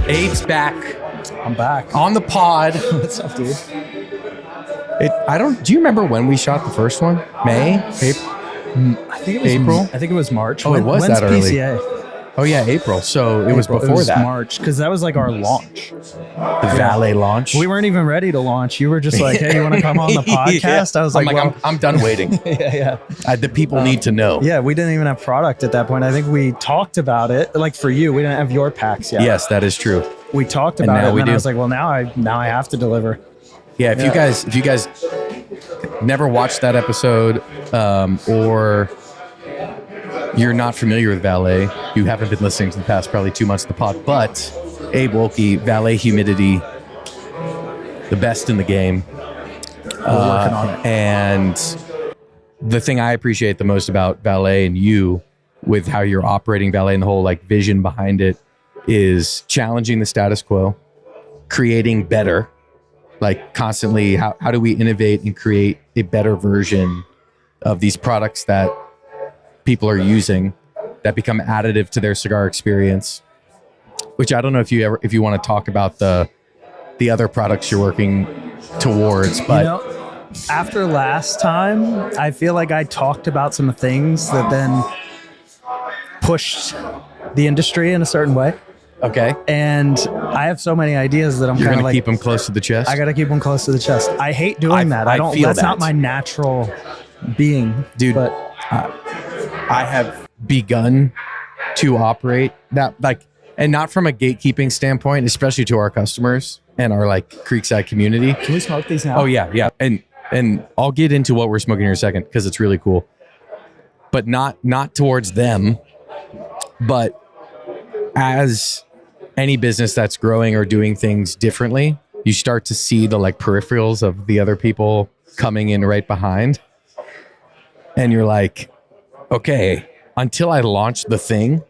Abe's back. I'm back. On the pod. What's up, dude? Do you remember when we shot the first one? May? April? I think it was April? I think it was March. Oh, it was when's that early. PCA? Oh yeah, April. So it was April. before that. March, because that was like our launch. The Valet launch. We weren't even ready to launch. You were just like, "Hey, you want to come on the podcast?" Yeah. I was like, I'm done waiting. yeah. The people need to know. Yeah, we didn't even have product at that point. I think we talked about it. Like for you, we didn't have your packs yet. Yes, that is true. We talked about it, and we then do. I was like, "Well, now I have to deliver." Yeah, if you guys never watched that episode, or you're not familiar with Valet, you haven't been listening to the past probably 2 months of the pod, but Abe Wolke, Valet Humidity, the best in the game. We're working on it. And the thing I appreciate the most about Valet and you with how you're operating Valet and the whole like vision behind it is challenging the status quo, creating better, like constantly how do we innovate and create a better version of these products that people are using that become additive to their cigar experience, which I don't know if you want to talk about the other products you're working towards, but after last time, I feel like I talked about some things that then pushed the industry in a certain way. Okay. And I have so many ideas that I'm You're kind going of like, to keep them close to the chest? I got to keep them close to the chest. I hate doing that. I don't feel that's that. not my natural being. Dude, but I have begun to operate that, like, and not from a gatekeeping standpoint, especially to our customers and our like Creekside community. Can we smoke these now? Oh yeah. And I'll get into what we're smoking here in a second because it's really cool. But not towards them, but as any business that's growing or doing things differently, you start to see the like peripherals of the other people coming in right behind. And you're like, okay, until I launch the thing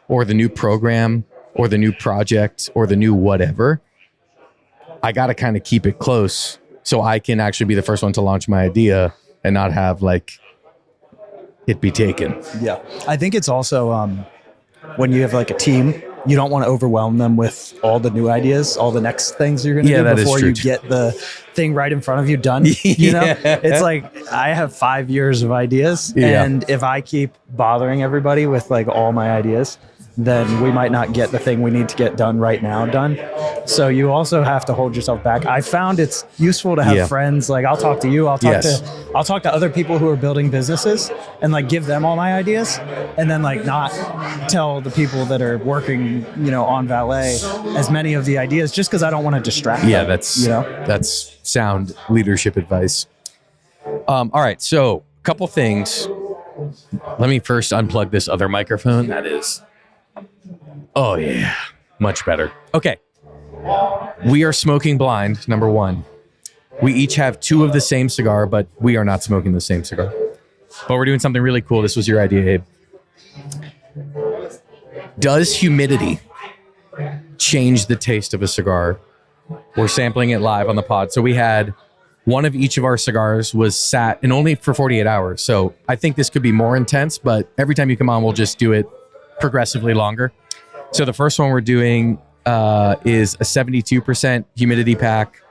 or the new program or the new project or the new whatever, I got to kind of keep it close so I can actually be the first one to launch my idea and not have like it be taken. Yeah. I think it's also when you have like a team, you don't want to overwhelm them with all the new ideas, all the next things you're going to do before you get the thing right in front of you done. You know, it's like I have 5 years of ideas, and if I keep bothering everybody with like all my ideas, then we might not get the thing we need to get done right now done. So you also have to hold yourself back. I found it's useful to have friends. Like I'll talk to you. I'll talk to other people who are building businesses and like give them all my ideas, and then like not tell the people that are working, on Valet as many of the ideas, just because I don't want to distract them. That's sound leadership advice. All right, so a couple things. Let me first unplug this other microphone. That is. Oh, yeah. Much better. Okay. We are smoking blind, number one. We each have 2 of the same cigar, but we are not smoking the same cigar. But we're doing something really cool. This was your idea, Abe. Does humidity change the taste of a cigar? We're sampling it live on the pod. So we had one of each of our cigars was sat and only for 48 hours. So I think this could be more intense, but every time you come on, we'll just do it progressively longer. So the first one we're doing is a 72% humidity pack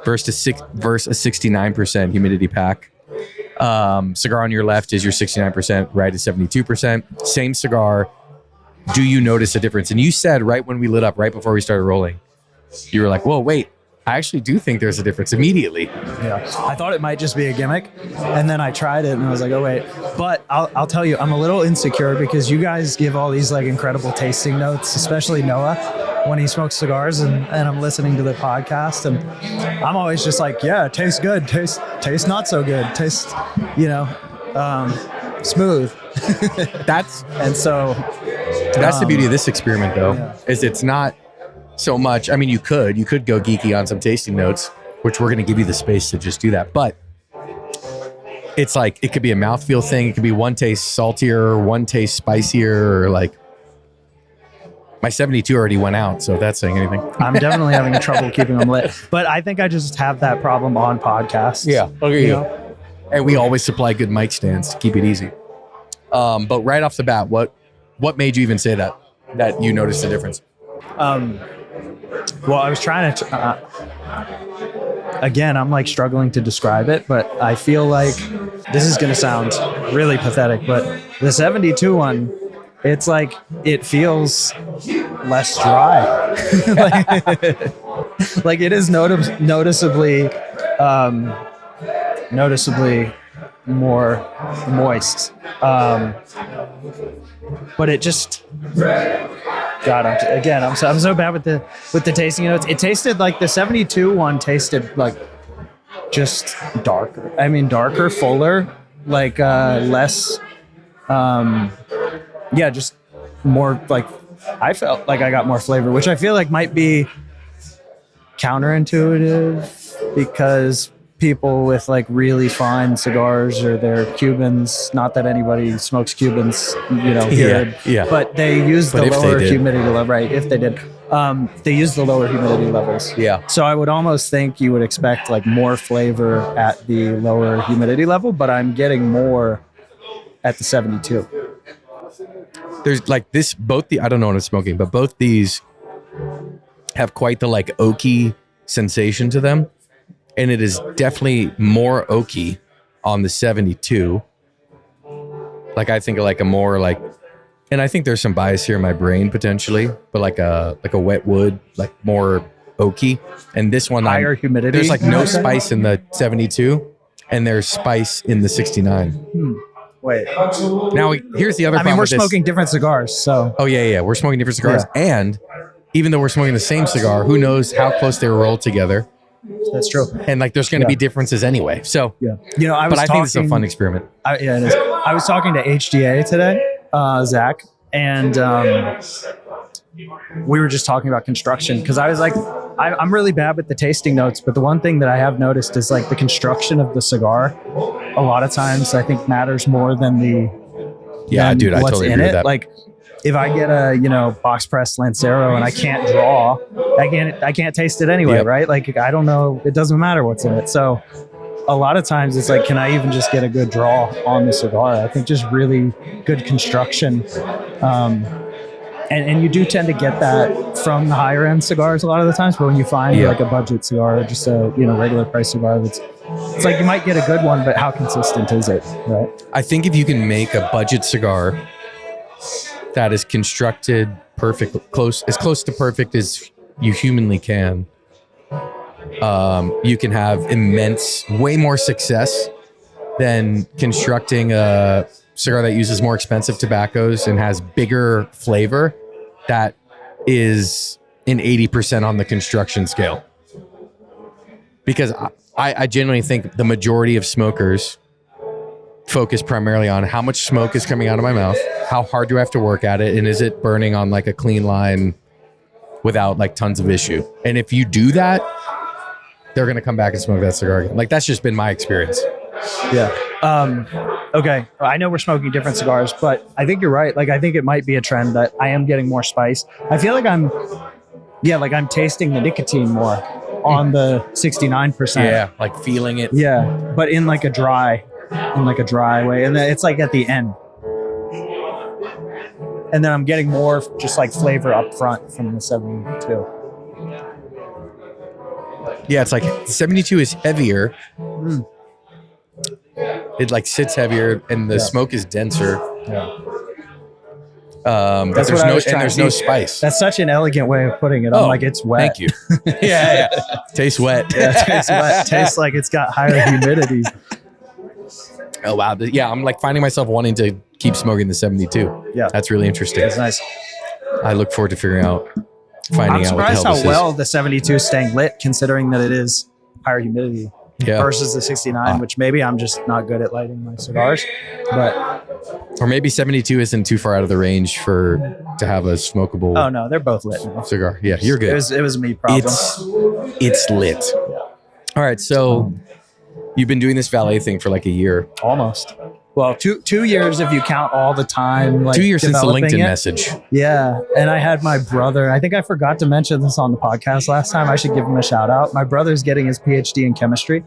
versus a 69% humidity pack. Cigar on your left is your 69%, right is 72%. Same cigar. Do you notice a difference? And you said right when we lit up, right before we started rolling, you were like, whoa, wait, I actually do think there's a difference immediately. Yeah, I thought it might just be a gimmick, and then I tried it, and I was like, oh wait. But I'll tell you, I'm a little insecure because you guys give all these like incredible tasting notes, especially Noah when he smokes cigars, and I'm listening to the podcast, and I'm always just like, yeah, it tastes good, taste not so good, taste, smooth. That's the beauty of this experiment, though, is it's not so much. I mean, you could go geeky on some tasting notes, which we're going to give you the space to just do that. But it's like, it could be a mouthfeel thing. It could be one taste saltier, one taste spicier, or like, My 72 already went out, so if that's saying anything. I'm definitely having trouble keeping them lit. But I think I just have that problem on podcasts. Yeah, okay. You. And we always supply good mic stands to keep it easy. But right off the bat, what made you even say that you noticed the difference? Well, I was trying to... again, I'm like struggling to describe it, but I feel like this is going to sound really pathetic, but the 72 one, it's like it feels less dry. like it is noticeably more moist. But it just, God, I'm so bad with the tasting notes. It tasted like the 72 one tasted like just darker. I mean, darker, fuller, like less. Just more like I felt like I got more flavor, which I feel like might be counterintuitive because people with like really fine cigars or they're Cubans, not that anybody smokes Cubans, here, but they use the lower humidity level, right? If they did, they use the lower humidity levels. Yeah. So I would almost think you would expect like more flavor at the lower humidity level, but I'm getting more at the 72. There's like this, I don't know what I'm smoking, but both these have quite the like oaky sensation to them. And it is definitely more oaky on the 72. Like I think like a more like, and I think there's some bias here in my brain potentially, but like a wet wood, like more oaky. And this one, higher humidity. There's like no spice in the 72 and there's spice in the 69. Wait. Now here's the other problem. I mean, we're smoking different cigars, so. Oh yeah. We're smoking different cigars. Yeah. And even though we're smoking the same cigar, who knows how close they were rolled together. That's true. And like, there's going to be differences anyway. So, I think it's a fun experiment. It is. I was talking to HDA today, Zach, and we were just talking about construction because I was like, I'm really bad with the tasting notes, but the one thing that I have noticed is like the construction of the cigar. A lot of times, I think matters more than I totally agree with that. Like, if I get a box press Lancero and I can't draw, I can't taste it anyway, right? Like I don't know, it doesn't matter what's in it. So a lot of times it's like, can I even just get a good draw on the cigar? I think just really good construction, and you do tend to get that from the higher end cigars a lot of the times. But when you find like a budget cigar or just a regular price cigar, it's like you might get a good one, but how consistent is it, right? I think if you can make a budget cigar that is constructed as close to perfect as you humanly can, you can have way more success than constructing a cigar that uses more expensive tobaccos and has bigger flavor that is in 80% on the construction scale. Because I genuinely think the majority of smokers focus primarily on how much smoke is coming out of my mouth, how hard do I have to work at it, and is it burning on like a clean line without like tons of issue. And if you do that, they're going to come back and smoke that cigar again. Like that's just been my experience. Yeah. Okay. I know we're smoking different cigars, but I think you're right. Like I think it might be a trend that I am getting more spice. I feel like I'm tasting the nicotine more on the 69%. Yeah. Like feeling it. Yeah. But in like a dry way. And then it's like at the end. And then I'm getting more just like flavor up front from the 72. Yeah, it's like 72 is heavier. It like sits heavier and the smoke is denser. Yeah. But there's no spice. That's such an elegant way of putting it. I'm like, it's wet. Thank you. Yeah. Tastes wet. Yeah, tastes wet. Tastes like it's got higher humidity. Oh, wow. Yeah, I'm like finding myself wanting to keep smoking the 72. Yeah. That's really interesting. That's nice. I look forward to finding out I'm surprised how well the 72 is staying lit, considering that it is higher humidity versus the 69, which maybe I'm just not good at lighting my cigars. Or maybe 72 isn't too far out of the range to have a smokable. Oh, no, they're both lit now. Cigar. Yeah, you're good. It was a me problem. It's lit. Yeah. All right, so you've been doing this Valet thing for like a year. Almost. Well, 2 years if you count all the time. Like 2 years since the LinkedIn it. message. Yeah. And I had my brother, I think I forgot to mention this on the podcast last time. I should give him a shout out. My brother's getting his PhD in chemistry,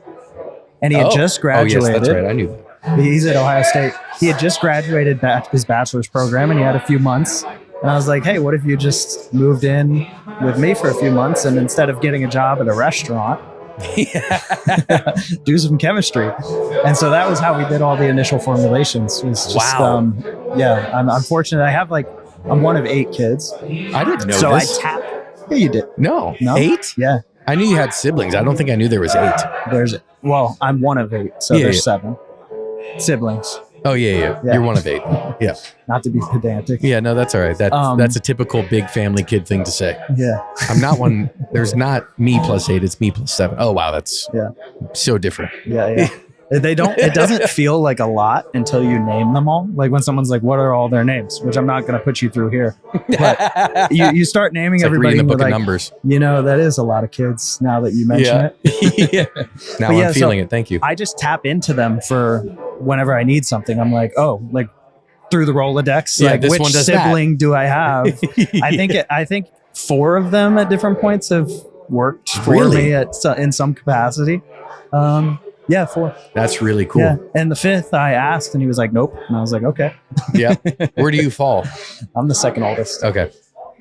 and he had just graduated. Oh, yes, that's right. I knew that. He's at Ohio State. He had just graduated his bachelor's program, and he had a few months. And I was like, hey, what if you just moved in with me for a few months, and instead of getting a job at a restaurant, do some chemistry. And so that was how we did all the initial formulations. It was just, I'm fortunate. I'm one of 8 kids. I didn't know so this. I tapped. Yeah, you did. No. 8? Yeah. I knew you had siblings. I don't think I knew there was 8. I'm one of 8, so there's 7 siblings. Oh, yeah. You're one of 8. Yeah. Not to be pedantic. Yeah, no, that's all right. That's a typical big family kid thing to say. Yeah. I'm not one. There's not me plus 8. It's me plus 7. Oh, wow. That's so different. Yeah. It doesn't feel like a lot until you name them all. Like when someone's like, what are all their names? Which I'm not going to put you through here. But you start naming it's everybody. Like reading the book of like, numbers. That is a lot of kids now that you mention it. Now I'm feeling it. Thank you. I just tap into them for whenever I need something. I'm like, like through the Rolodex, like this which one does sibling that. do I have? I think 4 of them at different points have worked for me in some capacity. 4. That's really cool. Yeah. And the 5th I asked and he was like, nope. And I was like, okay. Yeah. Where do you fall? I'm the second oldest. Okay.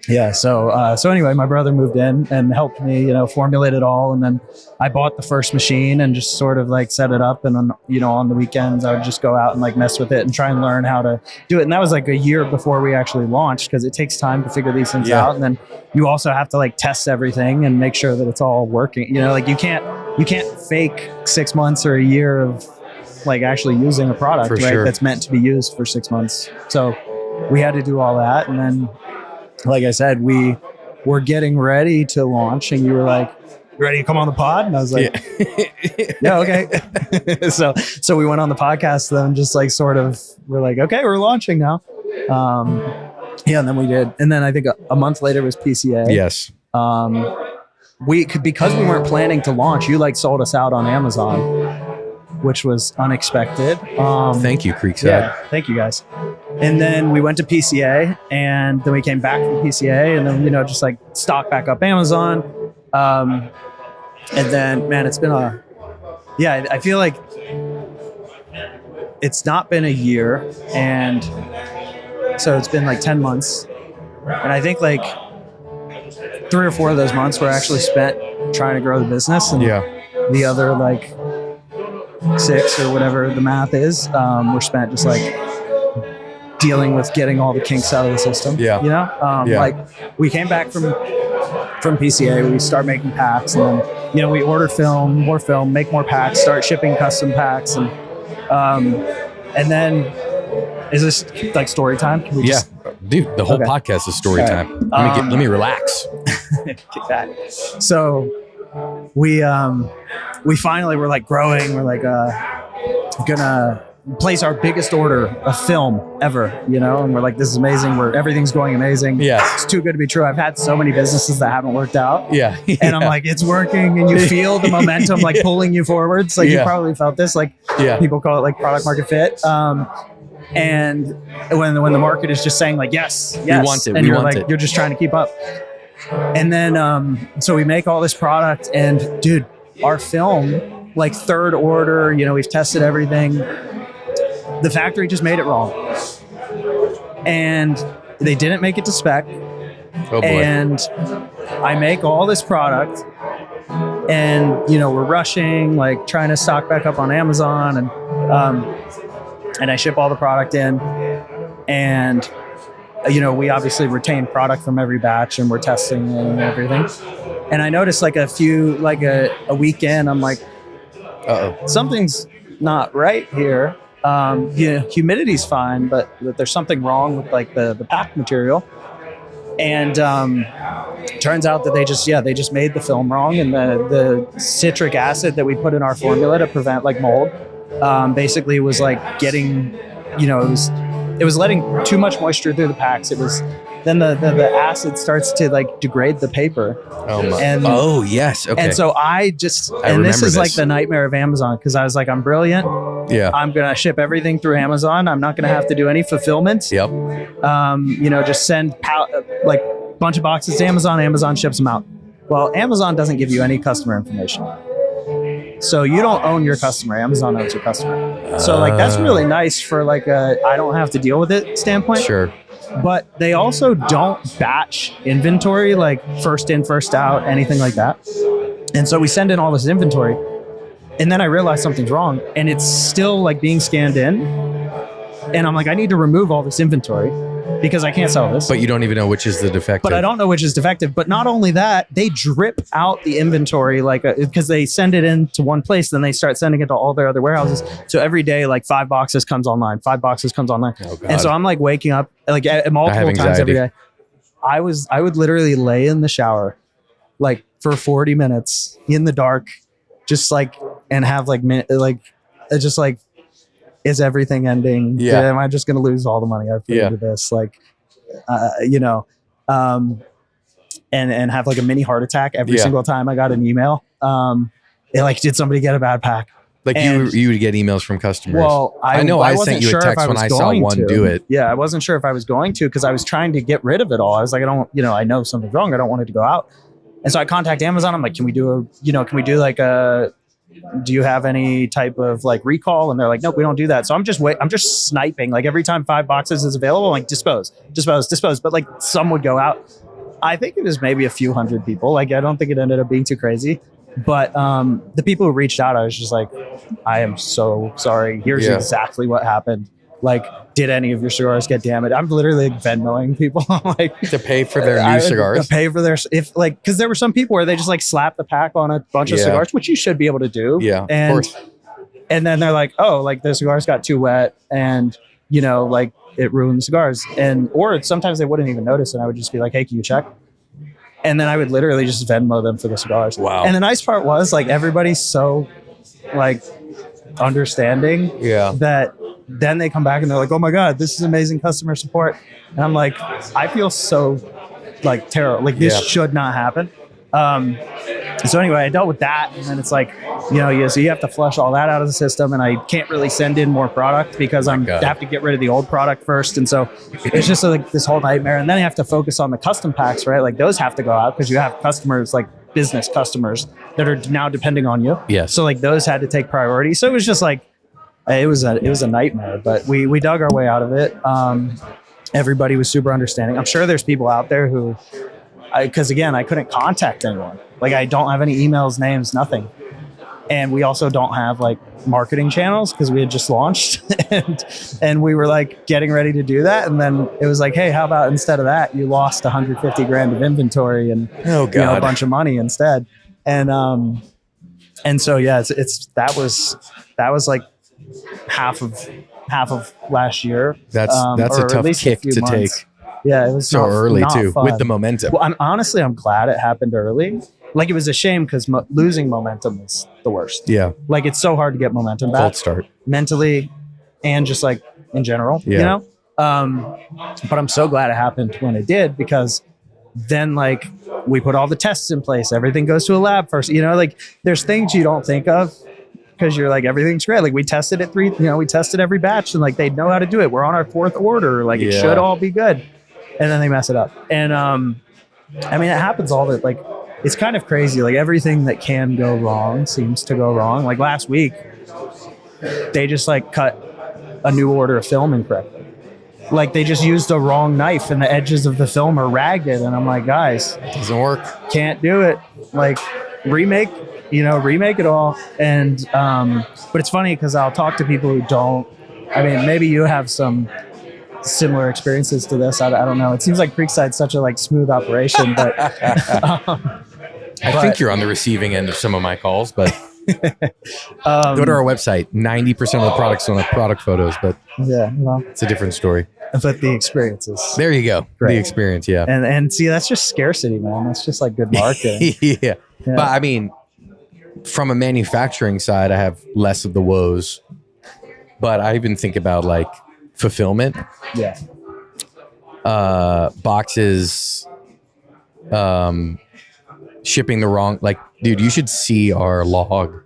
Yeah. So anyway, my brother moved in and helped me, formulate it all. And then I bought the first machine and just sort of like set it up. And on the weekends, I would just go out and like mess with it and try and learn how to do it. And that was like a year before we actually launched, because it takes time to figure these things out. And then you also have to like test everything and make sure that it's all working. Like you can't fake 6 months or a year of like actually using a product, right? Sure. That's meant to be used for 6 months. So we had to do all that. And then, like I said, we were getting ready to launch, and you were like, "You ready to come on the pod?" And I was like, "Yeah, okay." so we went on the podcast. Then just like sort of, we're like, "Okay, we're launching now." And then we did. And then I think a month later was PCA. Yes. Because we weren't planning to launch, you like sold us out on Amazon, which was unexpected. Thank you, Creekside. Yeah, thank you guys. And then we went to PCA, and then we came back from PCA, and then, just like stock back up Amazon. And then, man, it's been I feel like it's not been a year. And so it's been like 10 months. And I think like 3 or 4 of those months were actually spent trying to grow the business. And the other like 6 or whatever the math is, were spent just like dealing with getting all the kinks out of the system. Like we came back from PCA, we start making packs, and then we order more film, make more packs, start shipping custom packs, and then is this like story time? Can we just... Dude, the whole podcast is story time. Let me relax. Kick back. So we finally were like growing. We're like gonna place our biggest order of film ever, and we're like, this is amazing. Everything's going amazing. It's too good to be true. I've had so many businesses that haven't worked out. And I'm like, it's working, and you feel the momentum like pulling you forwards. Like you probably felt this, like people call it like product market fit. And when the market is just saying like, yes, we want it, and you're just trying to keep up. And then, so we make all this product, and dude, our film, like 3rd order, we've tested everything. The factory just made it wrong, and they didn't make it to spec. Oh boy. And I make all this product, and we're rushing, like trying to stock back up on Amazon, and I ship all the product in, and we obviously retain product from every batch, and we're testing and everything. And I noticed like a weekend, I'm like, something's not right here. Humidity's fine, but there's something wrong with like the pack material. And turns out that they just made the film wrong, and the citric acid that we put in our formula to prevent like mold basically was like getting, it was letting too much moisture through the packs. It was then the acid starts to like degrade the paper. Oh yes, okay. And so this is like the nightmare of Amazon, because I was like, I'm brilliant. Yeah. I'm going to ship everything through Amazon. I'm not going to have to do any fulfillment. Yep. Just send like a bunch of boxes to Amazon. Amazon ships them out. Well, Amazon doesn't give you any customer information. So you don't own your customer. Amazon owns your customer. So like that's really nice for like a I don't have to deal with it standpoint. Sure. But they also don't batch inventory, like first in, first out, anything like that. And so we send in all this inventory, and then I realize something's wrong, and it's still like being scanned in. And I'm like, I need to remove all this inventory because I can't sell this. But you don't even know which is the defective. But I don't know which is defective. But not only that, they drip out the inventory because they send it into one place, then they start sending it to all their other warehouses. So every day, like 5 boxes comes online, 5 boxes comes online. Oh, God. And so I'm like waking up like multiple times every day. I would literally lay in the shower like for 40 minutes in the dark, just like, and have just like, is everything ending? Yeah. Am I just going to lose all the money I've put into this? Like, and have like a mini heart attack every single time I got an email. Did somebody get a bad pack? Like you would get emails from customers. Well, I sent you a text when I saw one do it. Yeah, I wasn't sure if I was going to because I was trying to get rid of it all. I was like, I know something's wrong. I don't want it to go out. And so I contact Amazon. I'm like, can we do do you have any type of like recall? And they're like, nope, we don't do that. So I'm just sniping. Like every time 5 boxes is available, I'm like dispose. But like some would go out. I think it was maybe a few hundred people. Like I don't think it ended up being too crazy. But the people who reached out, I was just like, I am so sorry. Here's exactly what happened. Like, did any of your cigars get damaged? I'm literally like Venmoing people like to pay for their new cigars. To pay for their because there were some people where they just like slap the pack on a bunch of cigars, which you should be able to do. Yeah, and, of course. And then they're like, oh, like the cigars got too wet, and like it ruined the cigars. Or sometimes they wouldn't even notice, and I would just be like, hey, can you check? And then I would literally just Venmo them for the cigars. Wow. And the nice part was like everybody's so like understanding that then they come back and they're like, oh my God, this is amazing customer support. And I'm like, I feel so like terrible. Like this should not happen. So anyway, I dealt with that. And then it's like, so you have to flush all that out of the system. And I can't really send in more product because I have to get rid of the old product first. And so it's just like this whole nightmare. And then I have to focus on the custom packs, right? Like those have to go out because you have customers, like business customers that are now depending on you. Yes. So like those had to take priority. So it was just like, it was a nightmare, but we dug our way out of it. Everybody was super understanding. I'm sure there's people out there who, because again, I couldn't contact anyone. Like I don't have any emails, names, nothing. And we also don't have like marketing channels because we had just launched and we were like getting ready to do that. And then it was like, hey, how about instead of that, you lost 150 grand of inventory and a bunch of money instead. And so, that was like half of last year. That's a tough kick to take. Yeah, it was so early too fun. with the momentum. Well, I'm glad it happened early. Like it was a shame because losing momentum is the worst. Yeah, like it's so hard to get momentum back. Cold start mentally, and just like in general. Yeah. But I'm so glad it happened when it did because then like we put all the tests in place. Everything goes to a lab first. Like there's things you don't think of. Because you're like, everything's great. Like we tested it we tested every batch and like they know how to do it. We're on our 4th order. Like it should all be good. And then they mess it up. And it happens all that. Like it's kind of crazy. Like everything that can go wrong seems to go wrong. Like last week, they just like cut a new order of film incorrectly. Like they just used a wrong knife and the edges of the film are ragged. And I'm like, guys, doesn't work. Can't do it. Like remake it all. And but it's funny because I'll talk to people who don't. Maybe you have some similar experiences to this. I don't know. It seems like Creekside's such a like smooth operation, but I think you're on the receiving end of some of my calls. But go to our website. 90% of the products don't have product photos, but it's a different story. But the experiences. There you go. Great. The experience, yeah. And see, that's just scarcity, man. That's just like good marketing. Yeah. But from a manufacturing side, I have less of the woes, but I even think about like fulfillment. Yeah. Boxes, shipping the wrong, like, dude, you should see our log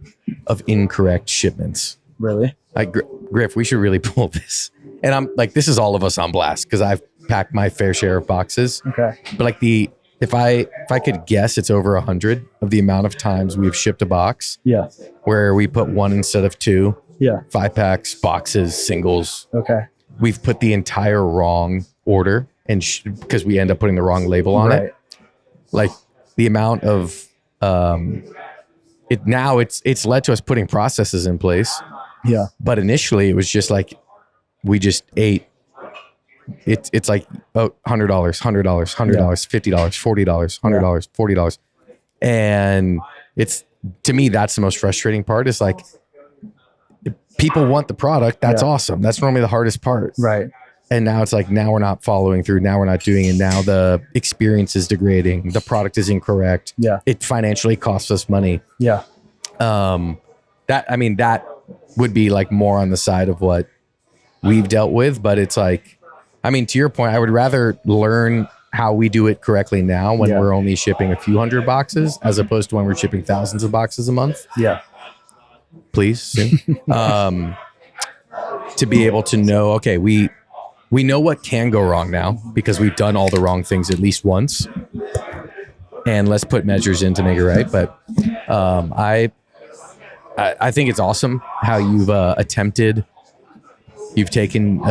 of incorrect shipments. Really? Like Griff, we should really pull this. And I'm like, this is all of us on blast because I've packed my fair share of boxes. Okay. But like if I could guess, it's over 100 of the amount of times we've shipped a box. Yeah. Where we put one instead of two. Yeah. 5-packs, boxes, singles. Okay. We've put the entire wrong order and because we end up putting the wrong label on it. Like the amount of it's led to us putting processes in place. Yeah. But initially it was just like we just ate. It's like $100, $50, $40, $100, $40. And it's, to me, that's the most frustrating part is like people want the product. That's awesome. That's normally the hardest part. Right. And now it's like, now we're not following through. Now we're not doing it. Now the experience is degrading. The product is incorrect. Yeah. It financially costs us money. Yeah. That would be like more on the side of what we've dealt with, but it's like, I mean, to your point, I would rather learn how we do it correctly now when we're only shipping a few hundred boxes as opposed to when we're shipping thousands of boxes a month. Yeah. Please soon. To be able to know, okay, we know what can go wrong now because we've done all the wrong things at least once, and let's put measures in to make it right. But I think it's awesome how you've taken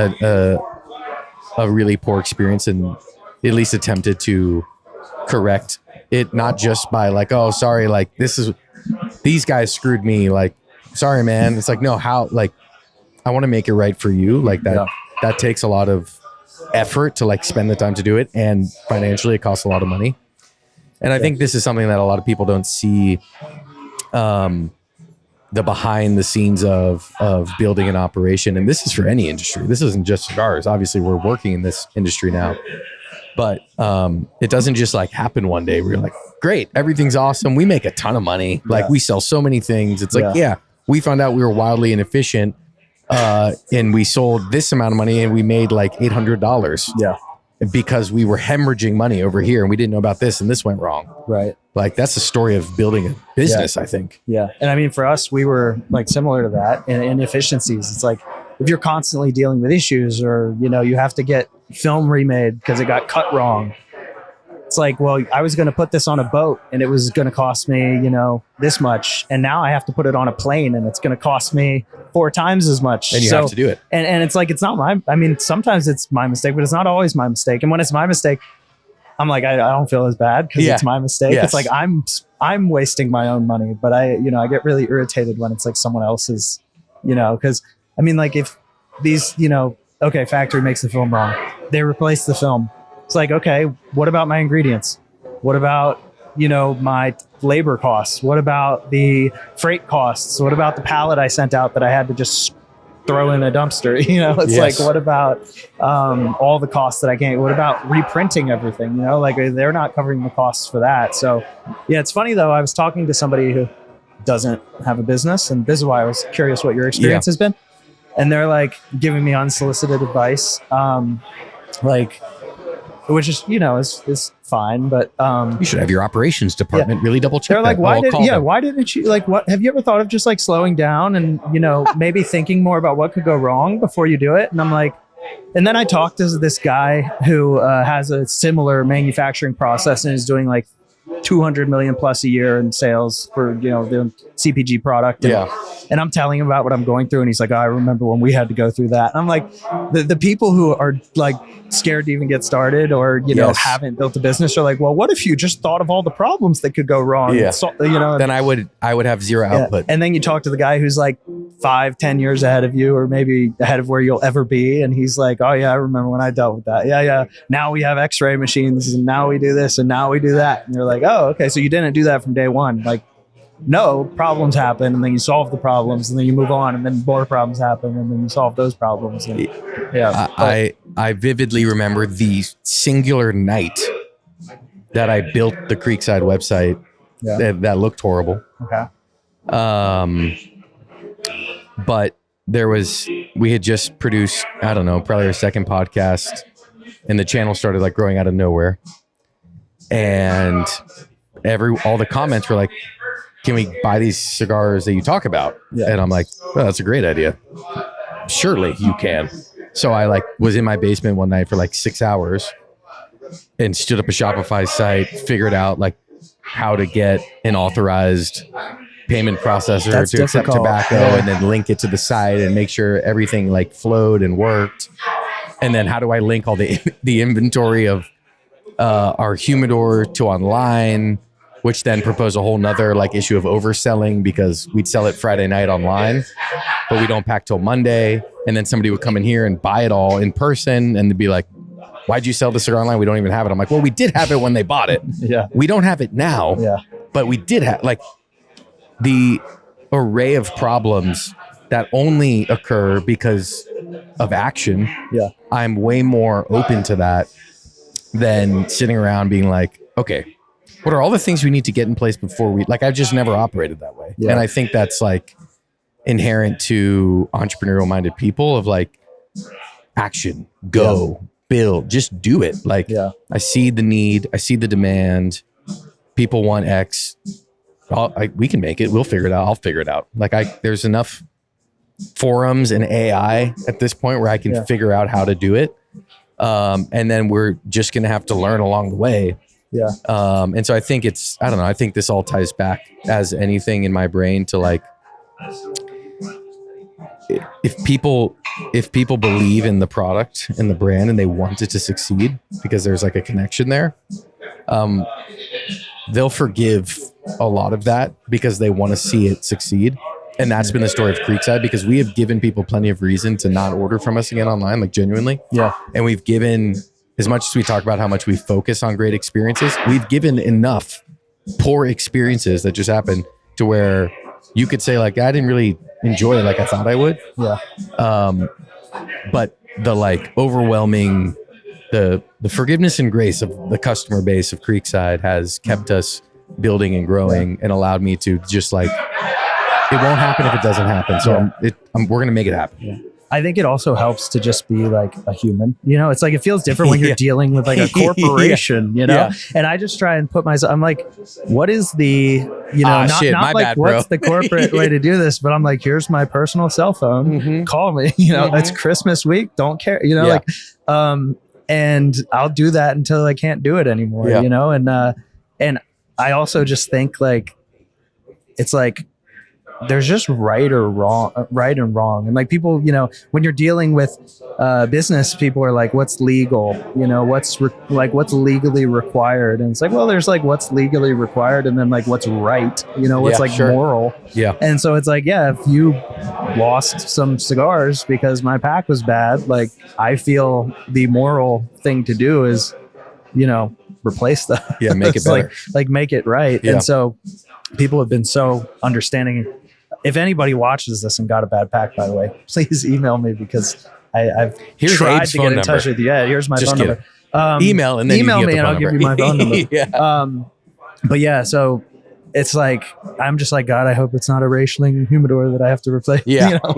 a really poor experience and at least attempted to correct it, not just by like, oh, sorry, like these guys screwed me, like, sorry, man. It's like, no, how, like, I want to make it right for you. Like that takes a lot of effort to like spend the time to do it. And financially it costs a lot of money. And I think this is something that a lot of people don't see, the behind the scenes of building an operation. And this is for any industry. This isn't just cigars. Obviously we're working in this industry now, but it doesn't just like happen one day where you're like, great, everything's awesome. We make a ton of money. Like we sell so many things. It's like, we found out we were wildly inefficient and we sold this amount of money and we made like $800. Yeah. Because we were hemorrhaging money over here and we didn't know about this and this went wrong. Right. Like that's the story of building a business, I think. Yeah. And I mean, for us, we were like similar to that and inefficiencies. It's like, if you're constantly dealing with issues or, you know, you have to get film remade because it got cut wrong. It's like, well, I was going to put this on a boat and it was going to cost me, you know, this much. And now I have to put it on a plane and it's going to cost me 4 times as much. And you have to do it. And it's like, it's not sometimes it's my mistake, but it's not always my mistake. And when it's my mistake, I'm like, I don't feel as bad because it's my mistake. Yes. It's like, I'm wasting my own money, but I get really irritated when it's like someone else's, you know, because I mean, like if these, you know, okay, factory makes the film wrong. They replace the film. It's like, okay, what about my ingredients? What about, you know, my labor costs? What about the freight costs? What about the pallet I sent out that I had to just throw in a dumpster? You know, it's like, what about all the costs that I can't? What about reprinting everything? You know, like they're not covering the costs for that. So, yeah, it's funny though. I was talking to somebody who doesn't have a business, and this is why I was curious what your experience has been. And they're like giving me unsolicited advice, like. Which is, you know, is fine, but you should have your operations department really double check. They're like, why didn't you like what? Have you ever thought of just like slowing down and, you know, maybe thinking more about what could go wrong before you do it? And I'm like, and then I talked to this guy who has a similar manufacturing process and is doing like 200 million plus a year in sales for, you know, the CPG product. And I'm telling him about what I'm going through. And he's like, I remember when we had to go through that. And I'm like, the people who are like scared to even get started or, you know, haven't built a business are like, well, what if you just thought of all the problems that could go wrong? Yeah. So, you know, then I would have zero output. And then you talk to the guy who's like 5-10 years ahead of you, or maybe ahead of where you'll ever be. And he's like, oh yeah, I remember when I dealt with that. Yeah. Now we have X-ray machines and now we do this and now we do that. And you're like, oh, okay. So you didn't do that from day one. Like, no, problems happen and then you solve the problems and then you move on and then more problems happen and then you solve those problems. And, I vividly remember the singular night that I built the Creekside website that looked horrible. Okay. But we had just produced, I don't know, probably our second podcast and the channel started like growing out of nowhere. And all the comments were like, can we buy these cigars that you talk about? Yeah. And I'm like, oh, that's a great idea. Surely you can. So I like was in my basement one night for like 6 hours and stood up a Shopify site, figured out like how to get an authorized payment processor to accept tobacco and then link it to the site and make sure everything like flowed and worked. And then how do I link all the inventory of our humidor to online, which then proposed a whole nother like issue of overselling because we'd sell it Friday night online, but we don't pack till Monday. And then somebody would come in here and buy it all in person and they'd be like, why'd you sell the cigar online? We don't even have it. I'm like, well, we did have it when they bought it. Yeah. We don't have it now, but we did have like the array of problems that only occur because of action. Yeah. I'm way more open to that than sitting around being like, okay, what are all the things we need to get in place before we, like, I've just never operated that way. Yeah. And I think that's like inherent to entrepreneurial minded people of like action, go, build, just do it. Like I see the need, I see the demand, people want X. We can make it. We'll figure it out. I'll figure it out. Like there's enough forums and AI at this point where I can figure out how to do it. And then we're just going to have to learn along the way. Yeah. And so I think I don't know. I think this all ties back as anything in my brain to like, if people believe in the product and the brand and they want it to succeed because there's like a connection there, they'll forgive a lot of that because they want to see it succeed. And that's been the story of Creekside because we have given people plenty of reason to not order from us again online, like genuinely. Yeah. And we've given, as much as we talk about how much we focus on great experiences, we've given enough poor experiences that just happened to where you could say like, I didn't really enjoy it like I thought I would. Yeah. But the like overwhelming, the forgiveness and grace of the customer base of Creekside has kept us building and growing and allowed me to just like, it won't happen if it doesn't happen. So we're going to make it happen. Yeah. I think it also helps to just be like a human, you know, it's like, it feels different when you're dealing with like a corporation, you know, and I just try and put myself, I'm like, what is the, you know, not like bad, what's the corporate way to do this, but I'm like, here's my personal cell phone, call me, you know, it's Christmas week. Don't care, you know, like, and I'll do that until I can't do it anymore, you know? And I also just think like, it's like, there's just right and wrong. And like people, you know, when you're dealing with business, people are like, what's legal? You know, what's legally required? And it's like, well, there's like what's legally required and then like what's right, you know, what's moral. Yeah. And so it's like, if you lost some cigars because my pack was bad, like I feel the moral thing to do is, you know, replace them. Yeah, make it better. like make it right. Yeah. And so people have been so understanding. If anybody watches this and got a bad pack, by the way, please email me because I've tried to get in touch with you. Yeah, here's my phone number. Email and then email you me and I'll give you my phone number. But yeah, so it's like, I'm just like, God, I hope it's not a Raishling humidor that I have to replace. Yeah. You know,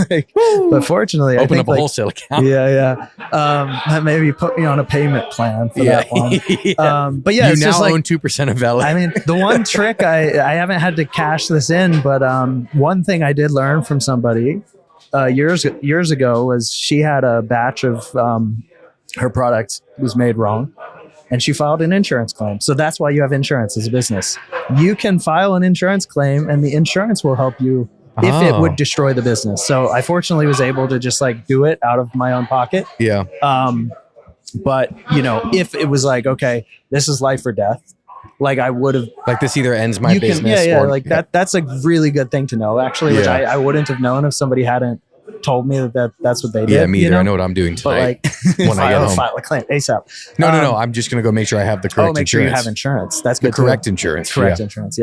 like, but fortunately, open I think up a wholesale account. That maybe put me on a payment plan for that one. But you now own 2% of Valet. I mean, the one trick I haven't had to cash this in, but one thing I did learn from somebody years ago was she had a batch of her product was made wrong. And she filed an insurance claim. So that's why you have insurance as a business. You can file an insurance claim and the insurance will help you if it would destroy the business. So I fortunately was able to just like do it out of my own pocket. Yeah. But you know, if it was like, okay, this is life or death, like I would have like this either ends my business. That's a really good thing to know actually, which I wouldn't have known if somebody hadn't told me that's what they did. Yeah, me either. You know? I know what I'm doing tonight. But like, when I get home, file a claim ASAP. No. I'm just gonna go make sure I have the correct insurance. Sure you have insurance. That's good. The correct insurance. Correct insurance.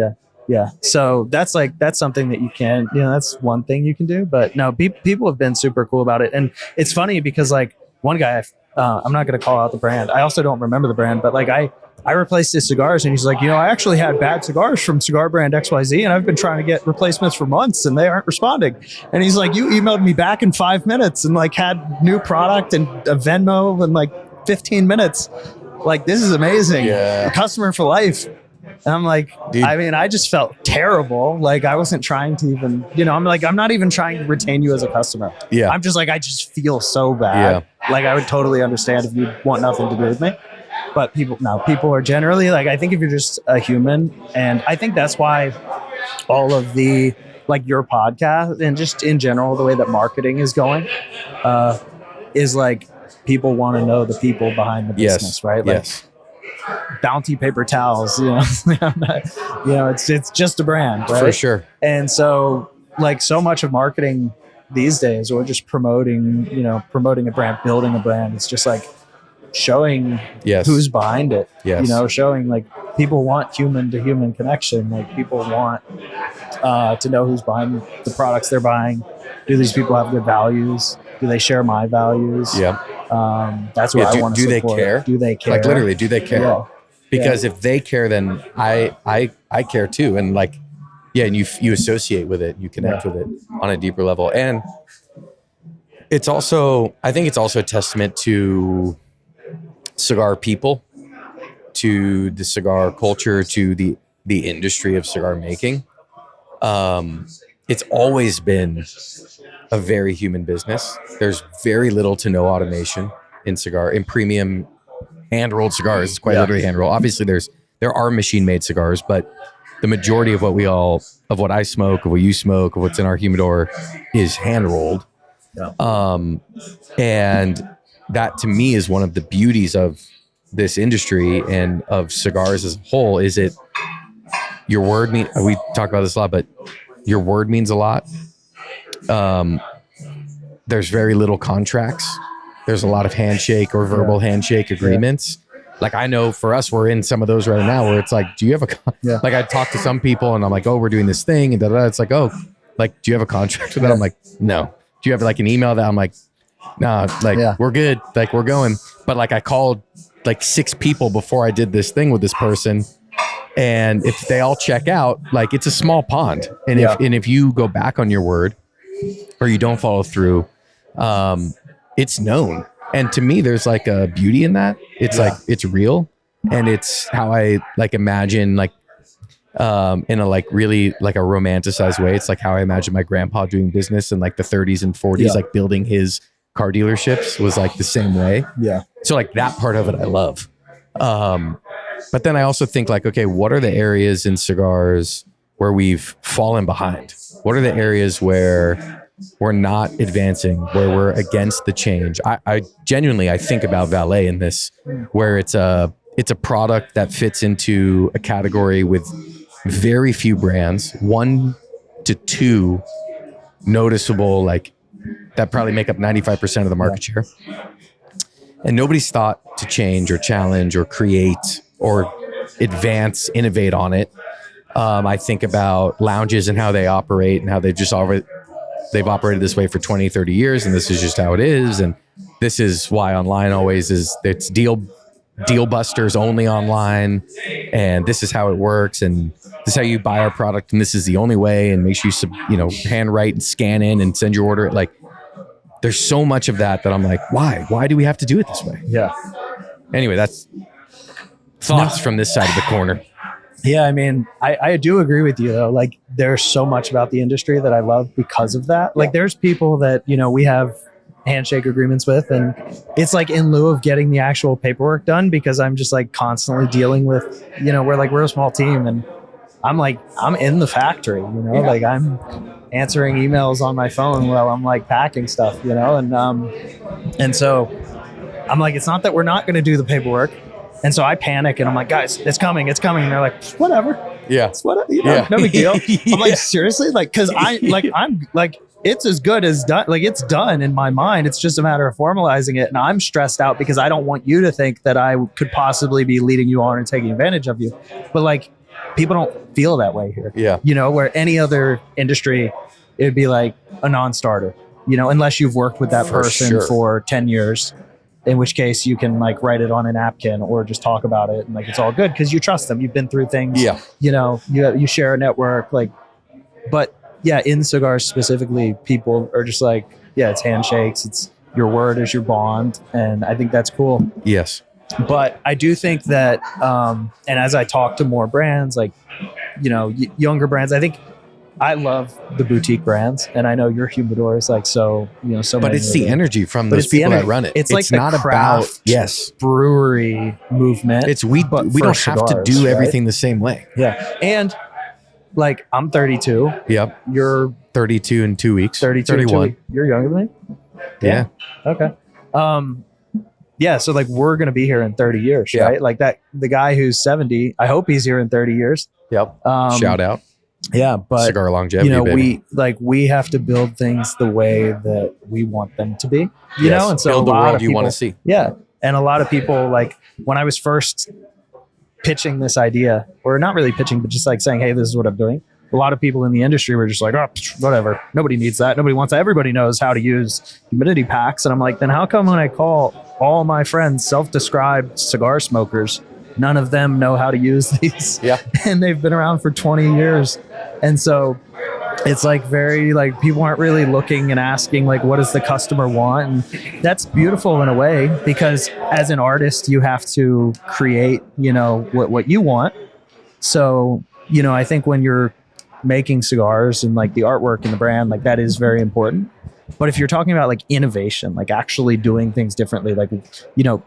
Yeah. So that's something that you can. You know, that's one thing you can do. But no, people have been super cool about it, and it's funny because like one guy, I'm not gonna call out the brand. I also don't remember the brand, but like I replaced his cigars and he's like, you know, I actually had bad cigars from cigar brand XYZ and I've been trying to get replacements for months and they aren't responding. And he's like, you emailed me back in 5 minutes and like had new product and a Venmo in like 15 minutes. Like, this is amazing. Yeah. Customer for life. And I'm like, dude. I mean, I just felt terrible. Like I wasn't trying to even, I'm like, I'm not even trying to retain you as a customer. Yeah. I'm just like, I just feel so bad. Yeah. Like I would totally understand if you want nothing to do with me. But people are generally like, I think if you're just a human, and I think that's why all of the, like your podcast and just in general, the way that marketing is going, is like people want to know the people behind the business, right? Like, yes. Bounty paper towels, it's just a brand, right? For sure. And so like so much of marketing these days, or just promoting a brand, building a brand, it's just like showing who's behind it. Yes. Showing like people want human to human connection. Like people want to know who's behind the products they're buying. Do these people have good values? Do they share my values? Yeah. That's what I want to support. Do they care? Do they care? Like literally, do they care? Yeah. Because if they care, then I care too. And like, and you associate with it, you connect with it on a deeper level. And it's also, I think it's also a testament to cigar people, to the cigar culture, to the industry of cigar making. It's always been a very human business. There's very little to no automation in premium hand-rolled cigars. It's quite literally hand-rolled. Obviously there are machine-made cigars, but the majority of what I smoke, of what you smoke, of what's in our humidor is hand-rolled. Yeah. And that to me is one of the beauties of this industry and of cigars as a whole, is your word we talk about this a lot, but your word means a lot. There's very little contracts. There's a lot of handshake or verbal handshake agreements. Yeah. Like I know for us, we're in some of those right now where it's like, do you have like I talk to some people and I'm like, oh, we're doing this thing. And it's like, oh, like, do you have a contract with that? I'm like, no. Do you have like an email that I'm like, nah, like we're good. Like we're going. But like I called like 6 people before I did this thing with this person. And if they all check out, like it's a small pond. And if you go back on your word or you don't follow through, it's known. And to me, there's like a beauty in that. It's like, it's real. And it's how I like imagine like, in a like really like a romanticized way. It's like how I imagine my grandpa doing business in like the 30s and 40s, like building his car dealerships was like the same way. Yeah. So like that part of it, I love. But then I also think like, okay, what are the areas in cigars where we've fallen behind? What are the areas where we're not advancing, where we're against the change? I genuinely, I think about Valet in this, where it's a product that fits into a category with very few brands, 1 to 2 noticeable, like that probably make up 95% of the market share. And nobody's thought to change or challenge or create or advance, innovate on it. I think about lounges and how they operate and how they've operated this way for 20, 30 years. And this is just how it is. And this is why online always it's deal busters only online. And this is how it works. And this is how you buy our product. And this is the only way. And make sure you hand write and scan in and send your order. Like there's so much of that I'm like, why do we have to do it this way? Yeah. Anyway, that's thoughts from this side of the corner. Yeah, I mean, I do agree with you though. Like there's so much about the industry that I love because of that. Like there's people that, we have handshake agreements with, and it's like in lieu of getting the actual paperwork done, because I'm just like constantly dealing with, we're a small team, and I'm in the factory, like I'm answering emails on my phone while I'm like packing stuff, and so I'm like, it's not that we're not going to do the paperwork. And so I panic and I'm like, guys, it's coming. And they're like, whatever. Yeah. It's whatever. No big deal. I'm like, seriously? Like, cause I'm like, it's as good as done. Like it's done in my mind. It's just a matter of formalizing it. And I'm stressed out because I don't want you to think that I could possibly be leading you on and taking advantage of you. But like, people don't feel that way here. Yeah. Where any other industry, it'd be like a non-starter, unless you've worked with that person for 10 years. In which case you can like write it on a napkin or just talk about it and like it's all good because you trust them. You've been through things. Yeah. You share a network. Like, but yeah, in cigars specifically, people are just like, yeah, it's handshakes. It's your word is your bond, and I think that's cool. Yes. But I do think that, and as I talk to more brands, like, younger brands, I think I love the boutique brands, and I know your humidor is like so so. But it's the energy from those people that run it. It's like not about brewery movement. It's we don't have to do everything the same way. Yeah, and like I'm 32. Yep, you're 32 in 2 weeks. 31. You're younger than me. Yeah. Okay. Yeah, so like we're gonna be here in 30 years, right? Like that, the guy who's 70, I hope he's here in 30 years. Yep. Shout out. Yeah, but cigar longevity, baby. we have to build things the way that we want them to be, you know, and so build the world you want to see. Yeah, and a lot of people, like when I was first pitching this idea, or not really pitching, but just like saying, hey, this is what I'm doing. A lot of people in the industry were just like, oh, whatever. Nobody needs that. Nobody wants that. Everybody knows how to use humidity packs. And I'm like, then how come when I call all my friends self-described cigar smokers, none of them know how to use these? Yeah. And they've been around for 20 years. And so it's like very like people aren't really looking and asking like, what does the customer want? And that's beautiful in a way, because as an artist, you have to create, what you want. So, I think when you're making cigars and like the artwork and the brand, like that is very important. But if you're talking about like innovation, like actually doing things differently, like,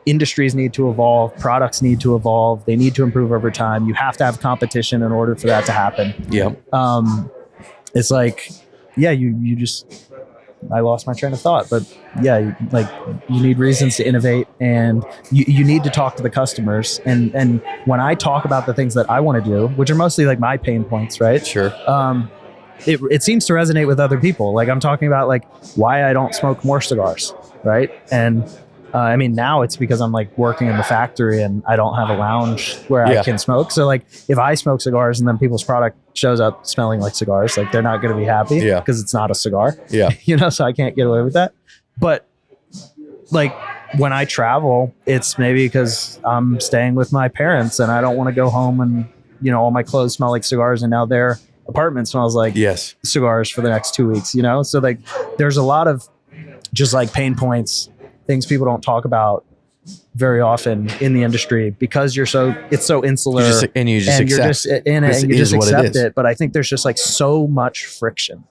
industries need to evolve, products need to evolve, they need to improve over time. You have to have competition in order for that to happen. Yeah. It's like, yeah, you just, I lost my train of thought, but yeah, you need reasons to innovate, and you need to talk to the customers. And when I talk about the things that I want to do, which are mostly like my pain points, right? Sure. It seems to resonate with other people. Like I'm talking about like why I don't smoke more cigars, right? And I mean, now it's because I'm like working in the factory and I don't have a lounge where I can smoke. So like if I smoke cigars and then people's product shows up smelling like cigars, like they're not going to be happy because it's not a cigar. Yeah. So I can't get away with that. But like when I travel, it's maybe because I'm staying with my parents and I don't want to go home and, all my clothes smell like cigars and now their apartment smells like cigars for the next 2 weeks, So like there's a lot of just like pain points, things people don't talk about very often in the industry because it's so insular, you're just in it and you just accept it. But I think there's just like so much friction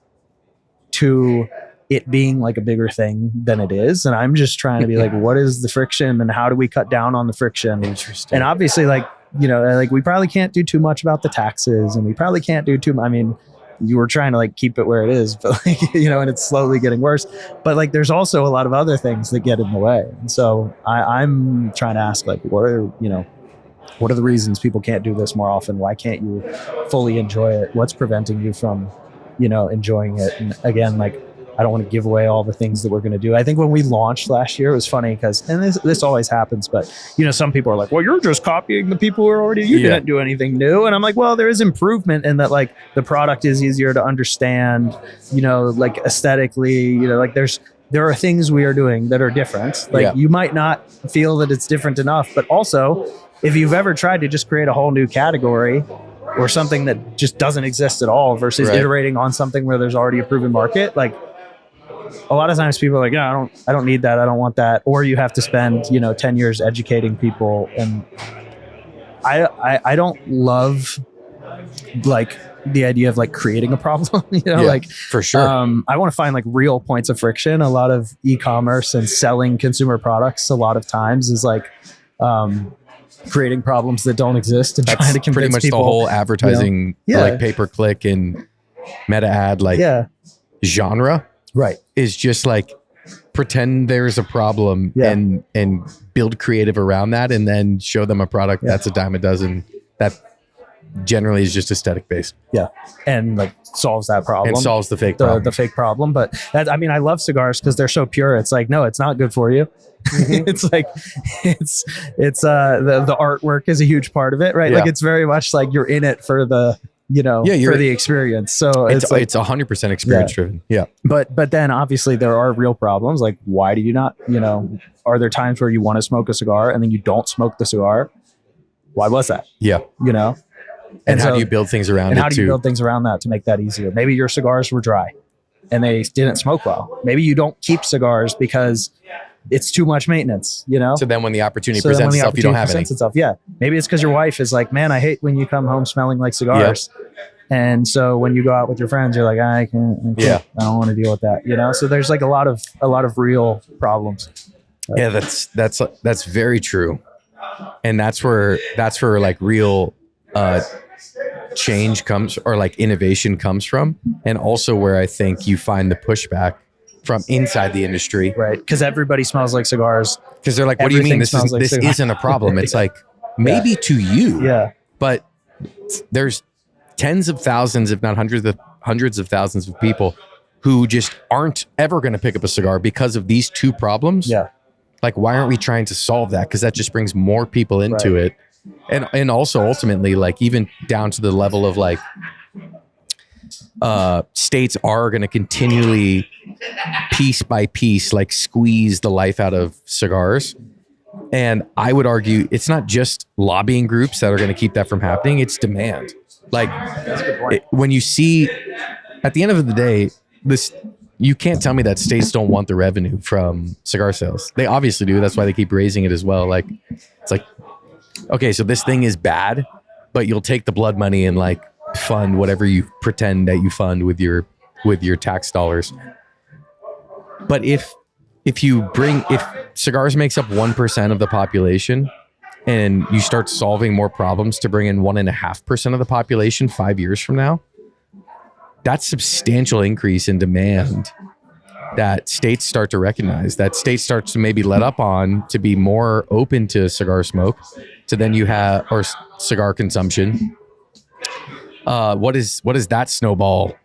to it being like a bigger thing than it is. And I'm just trying to be like, what is the friction and how do we cut down on the friction? Interesting. And obviously like, like we probably can't do too much about the taxes and we probably can't do too much. I mean, you were trying to like keep it where it is, but like, and it's slowly getting worse. But like, there's also a lot of other things that get in the way. And so I'm trying to ask like, what are the reasons people can't do this more often? Why can't you fully enjoy it? What's preventing you from, enjoying it? And again, like, I don't want to give away all the things that we're going to do. I think when we launched last year, it was funny because, and this always happens, but some people are like, well, you're just copying the people who are already, you didn't do anything new. And I'm like, well, there is improvement in that, like the product is easier to understand, like aesthetically, like there are things we are doing that are different. Like you might not feel that it's different enough, but also if you've ever tried to just create a whole new category or something that just doesn't exist at all versus iterating on something where there's already a proven market, like, a lot of times people are like, yeah, I don't need that. I don't want that. Or you have to spend, 10 years educating people. And I don't love like the idea of like creating a problem, like for sure. I want to find like real points of friction. A lot of e-commerce and selling consumer products a lot of times is like, creating problems that don't exist and trying to convince pretty much people, the whole advertising, like pay-per-click and meta ad, like genre. Right. Is just like pretend there's a problem and build creative around that and then show them a product that's a dime a dozen that generally is just aesthetic based. Yeah. And like solves that problem. And solves the fake problem. The fake problem. But I mean, I love cigars because they're so pure. It's like, no, it's not good for you. Mm-hmm. It's like, it's the artwork is a huge part of it, right? Like it's very much like you're in it for the for the experience. So it's 100% experience driven. Yeah. But then obviously there are real problems. Like, why do you not, are there times where you want to smoke a cigar and then you don't smoke the cigar? Why was that? Yeah. And how do you build things around it? And how do you build things around that to make that easier? Maybe your cigars were dry and they didn't smoke well. Maybe you don't keep cigars because it's too much maintenance, So then when the opportunity presents itself, you don't have any. Yeah. Maybe it's because your wife is like, man, I hate when you come home smelling like cigars. Yep. And so when you go out with your friends, you're like, I can't. I don't want to deal with that. So there's like a lot of real problems. Yeah, that's very true. And that's where like real change comes, or like innovation comes from. And also where I think you find the pushback from inside the industry. Right. Because everybody smells like cigars. Because they're like, what do you mean this isn't a problem? It's like, maybe to you. Yeah. But there's tens of thousands, if not hundreds of thousands of people who just aren't ever going to pick up a cigar because of these two problems. Yeah. Like, why aren't we trying to solve that? Because that just brings more people into it. And also ultimately, like, even down to the level of like, states are going to continually piece by piece, like squeeze the life out of cigars. And I would argue it's not just lobbying groups that are going to keep that from happening. It's demand. Like, when you see, at the end of the day, you can't tell me that states don't want the revenue from cigar sales. They obviously do. That's why they keep raising it as well. Like, it's like, okay, so this thing is bad, but you'll take the blood money and like fund whatever you pretend that you fund with your tax dollars. But if cigars makes up 1% of the population, and you start solving more problems to bring in 1.5% of the population 5 years from now, that's substantial increase in demand that states start to recognize, that states start to maybe let up on, to be more open to cigar smoke. So then you have, or cigar consumption. What does that snowball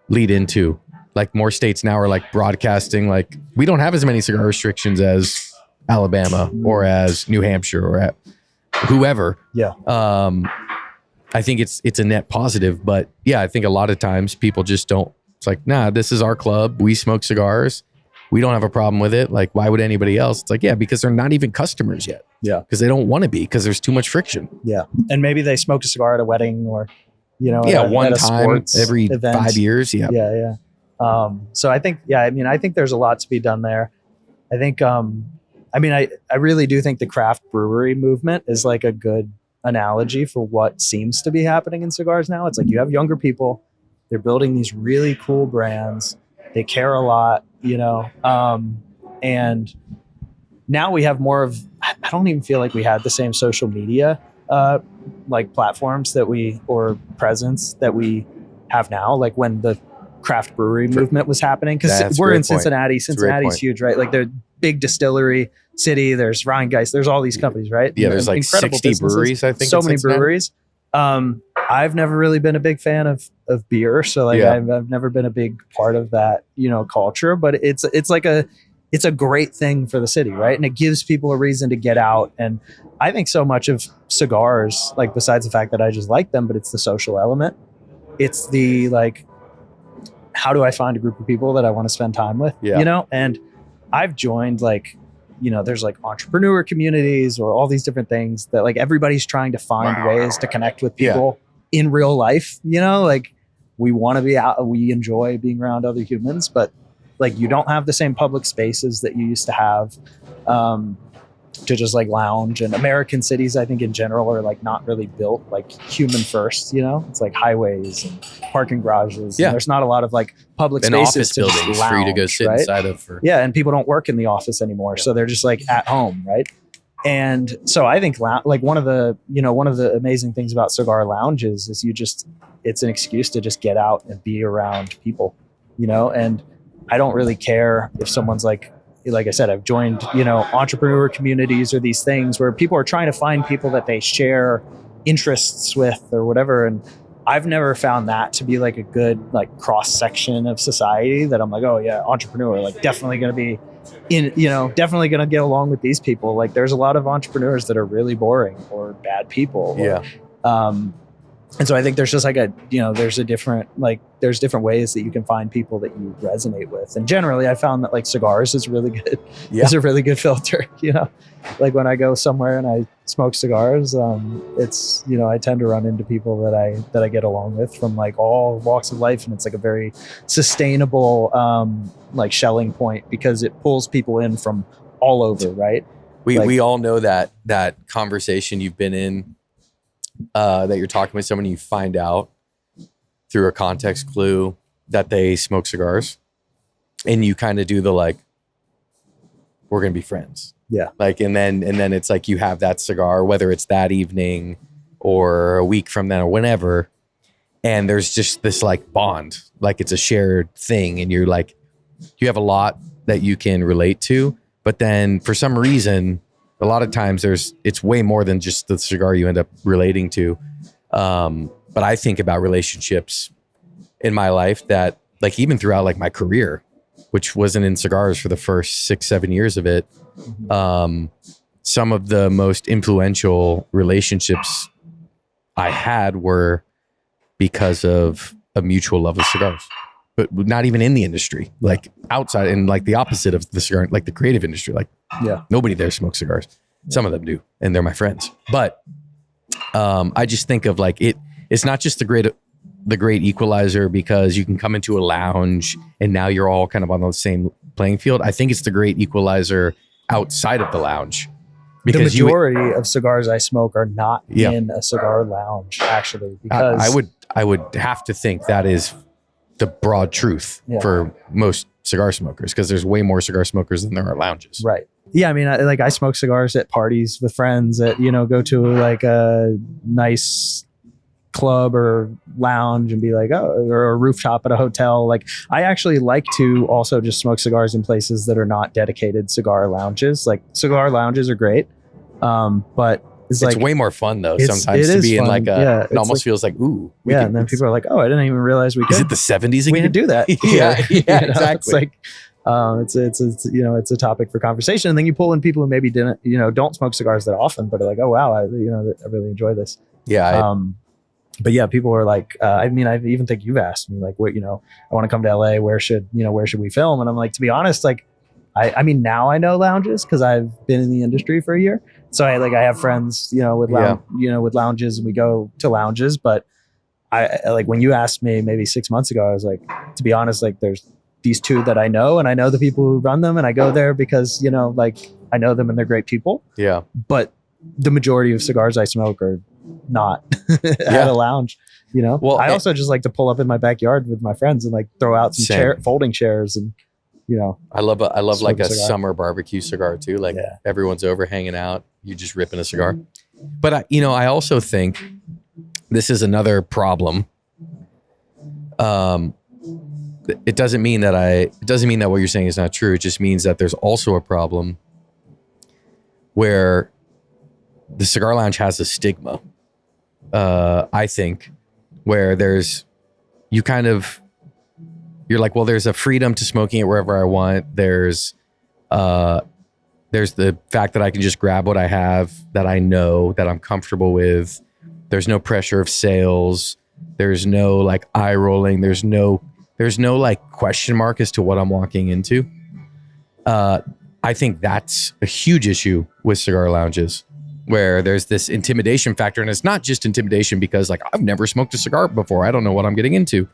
lead into? Like, more states now are like broadcasting, like, we don't have as many cigar restrictions as Alabama or as New Hampshire or at whoever. Yeah. I think it's a net positive, but yeah, I think a lot of times people just don't. It's like, nah, this is our club. We smoke cigars. We don't have a problem with it. Like, why would anybody else? It's like, yeah, because they're not even customers yet. Yeah. Because they don't want to be, because there's too much friction. Yeah. And maybe they smoked a cigar at a wedding, or, one time every event. 5 years. Yeah. Yeah. So I think, I think there's a lot to be done there. I think, I really do think the craft brewery movement is like a good analogy for what seems to be happening in cigars now. It's like, you have younger people, they're building these really cool brands. They care a lot, and now we have more of, I don't even feel like we had the same social media, like platforms or presence that we have now. Like when the craft brewery movement was happening, because we're in Cincinnati. Cincinnati's huge, right? Like, they're big distillery city. There's Rheingeist. There's all these companies, right? Yeah, there's like 60 breweries, I think. So many breweries. I've never really been a big fan of beer, so like I've never been a big part of that, culture. But it's a great thing for the city, right? And it gives people a reason to get out. And I think so much of cigars, like, besides the fact that I just like them, but it's the social element. It's the, like, how do I find a group of people that I want to spend time with? Yeah. And I've joined, like, there's like entrepreneur communities or all these different things that, like, everybody's trying to find ways to connect with people in real life. Like, we want to be out, we enjoy being around other humans, but like, you don't have the same public spaces that you used to have to just like lounge. And American cities, I think in general, are like not really built like human first. It's like highways and parking garages. Yeah, and there's not a lot of like public and spaces office buildings for you to go sit inside of. And people don't work in the office anymore, so they're just like at home, right? And so I think like one of the amazing things about cigar lounges is it's an excuse to just get out and be around people, and I don't really care if someone's like I said, I've joined, entrepreneur communities or these things where people are trying to find people that they share interests with or whatever. And I've never found that to be like a good, like, cross section of society that I'm like, oh yeah, entrepreneur, like, definitely going to be definitely going to get along with these people. Like, there's a lot of entrepreneurs that are really boring or bad people. And so I think there's just like there's different ways that you can find people that you resonate with. And generally I found that like cigars is really good. It's a really good filter, like when I go somewhere and I smoke cigars, it's, I tend to run into people that I get along with from like all walks of life. And it's like a very sustainable, like, shelling point, because it pulls people in from all over, right? We all know that conversation you've been in, that you're talking with someone, you find out through a context clue that they smoke cigars, and you kind of do the like, we're gonna be friends. Yeah. Like, and then it's like you have that cigar, whether it's that evening or a week from then or whenever, and there's just this like bond, like it's a shared thing, and you're like, you have a lot that you can relate to, but then for some reason, a lot of times it's way more than just the cigar you end up relating to. But I think about relationships in my life that, like, even throughout like my career, which wasn't in cigars for the first 6-7 years of it, some of the most influential relationships I had were because of a mutual love of cigars, but not even in the industry, like outside, and like the opposite of the cigar, like the creative industry. Like, nobody there smokes cigars. Some of them do, and they're my friends. But I just think of like it's not just the great equalizer because you can come into a lounge and now you're all kind of on the same playing field. I think it's the great equalizer outside of the lounge. Because the majority of cigars I smoke are not in a cigar lounge, actually. Because I would have to think that is the broad truth for most cigar smokers, because there's way more cigar smokers than there are lounges. Right. Yeah. I mean, I smoke cigars at parties with friends that, go to like a nice club or lounge and be like, or a rooftop at a hotel. Like, I actually like to also just smoke cigars in places that are not dedicated cigar lounges. Like, cigar lounges are great. But it's like way more fun though sometimes to be in like it almost feels like, ooh, and then people are like, oh, I didn't even realize we could. Is it the 70s again? We could do that. Yeah, exactly. It's like it's a topic for conversation, and then you pull in people who maybe didn't don't smoke cigars that often, but are like, oh wow, I really enjoy this. But yeah, people are like, I mean, I even think you've asked me like, what, I want to come to LA. Where should we film? And I'm like, to be honest, like, I mean, now I know lounges because I've been in the industry for a year. So I have friends, with lounges, and we go to lounges. But I like, when you asked me maybe 6 months ago, I was like, to be honest, like, there's these two that I know, and I know the people who run them, and I go there because, like, I know them and they're great people. Yeah. But the majority of cigars I smoke are not at a lounge. Well, I also just like to pull up in my backyard with my friends and like throw out some folding chairs, and I love like a summer barbecue cigar too. Like, everyone's over hanging out, you just ripping a cigar. But I also think this is another problem. It doesn't mean that what you're saying is not true. It just means that there's also a problem where the cigar lounge has a stigma. I think, where you're like, well, there's a freedom to smoking it wherever I want. There's the fact that I can just grab what I have, that I know, that I'm comfortable with. There's no pressure of sales. There's no like eye rolling. There's no like question mark as to what I'm walking into. I think that's a huge issue with cigar lounges, where there's this intimidation factor. And it's not just intimidation because, like, I've never smoked a cigar before, I don't know what I'm getting into.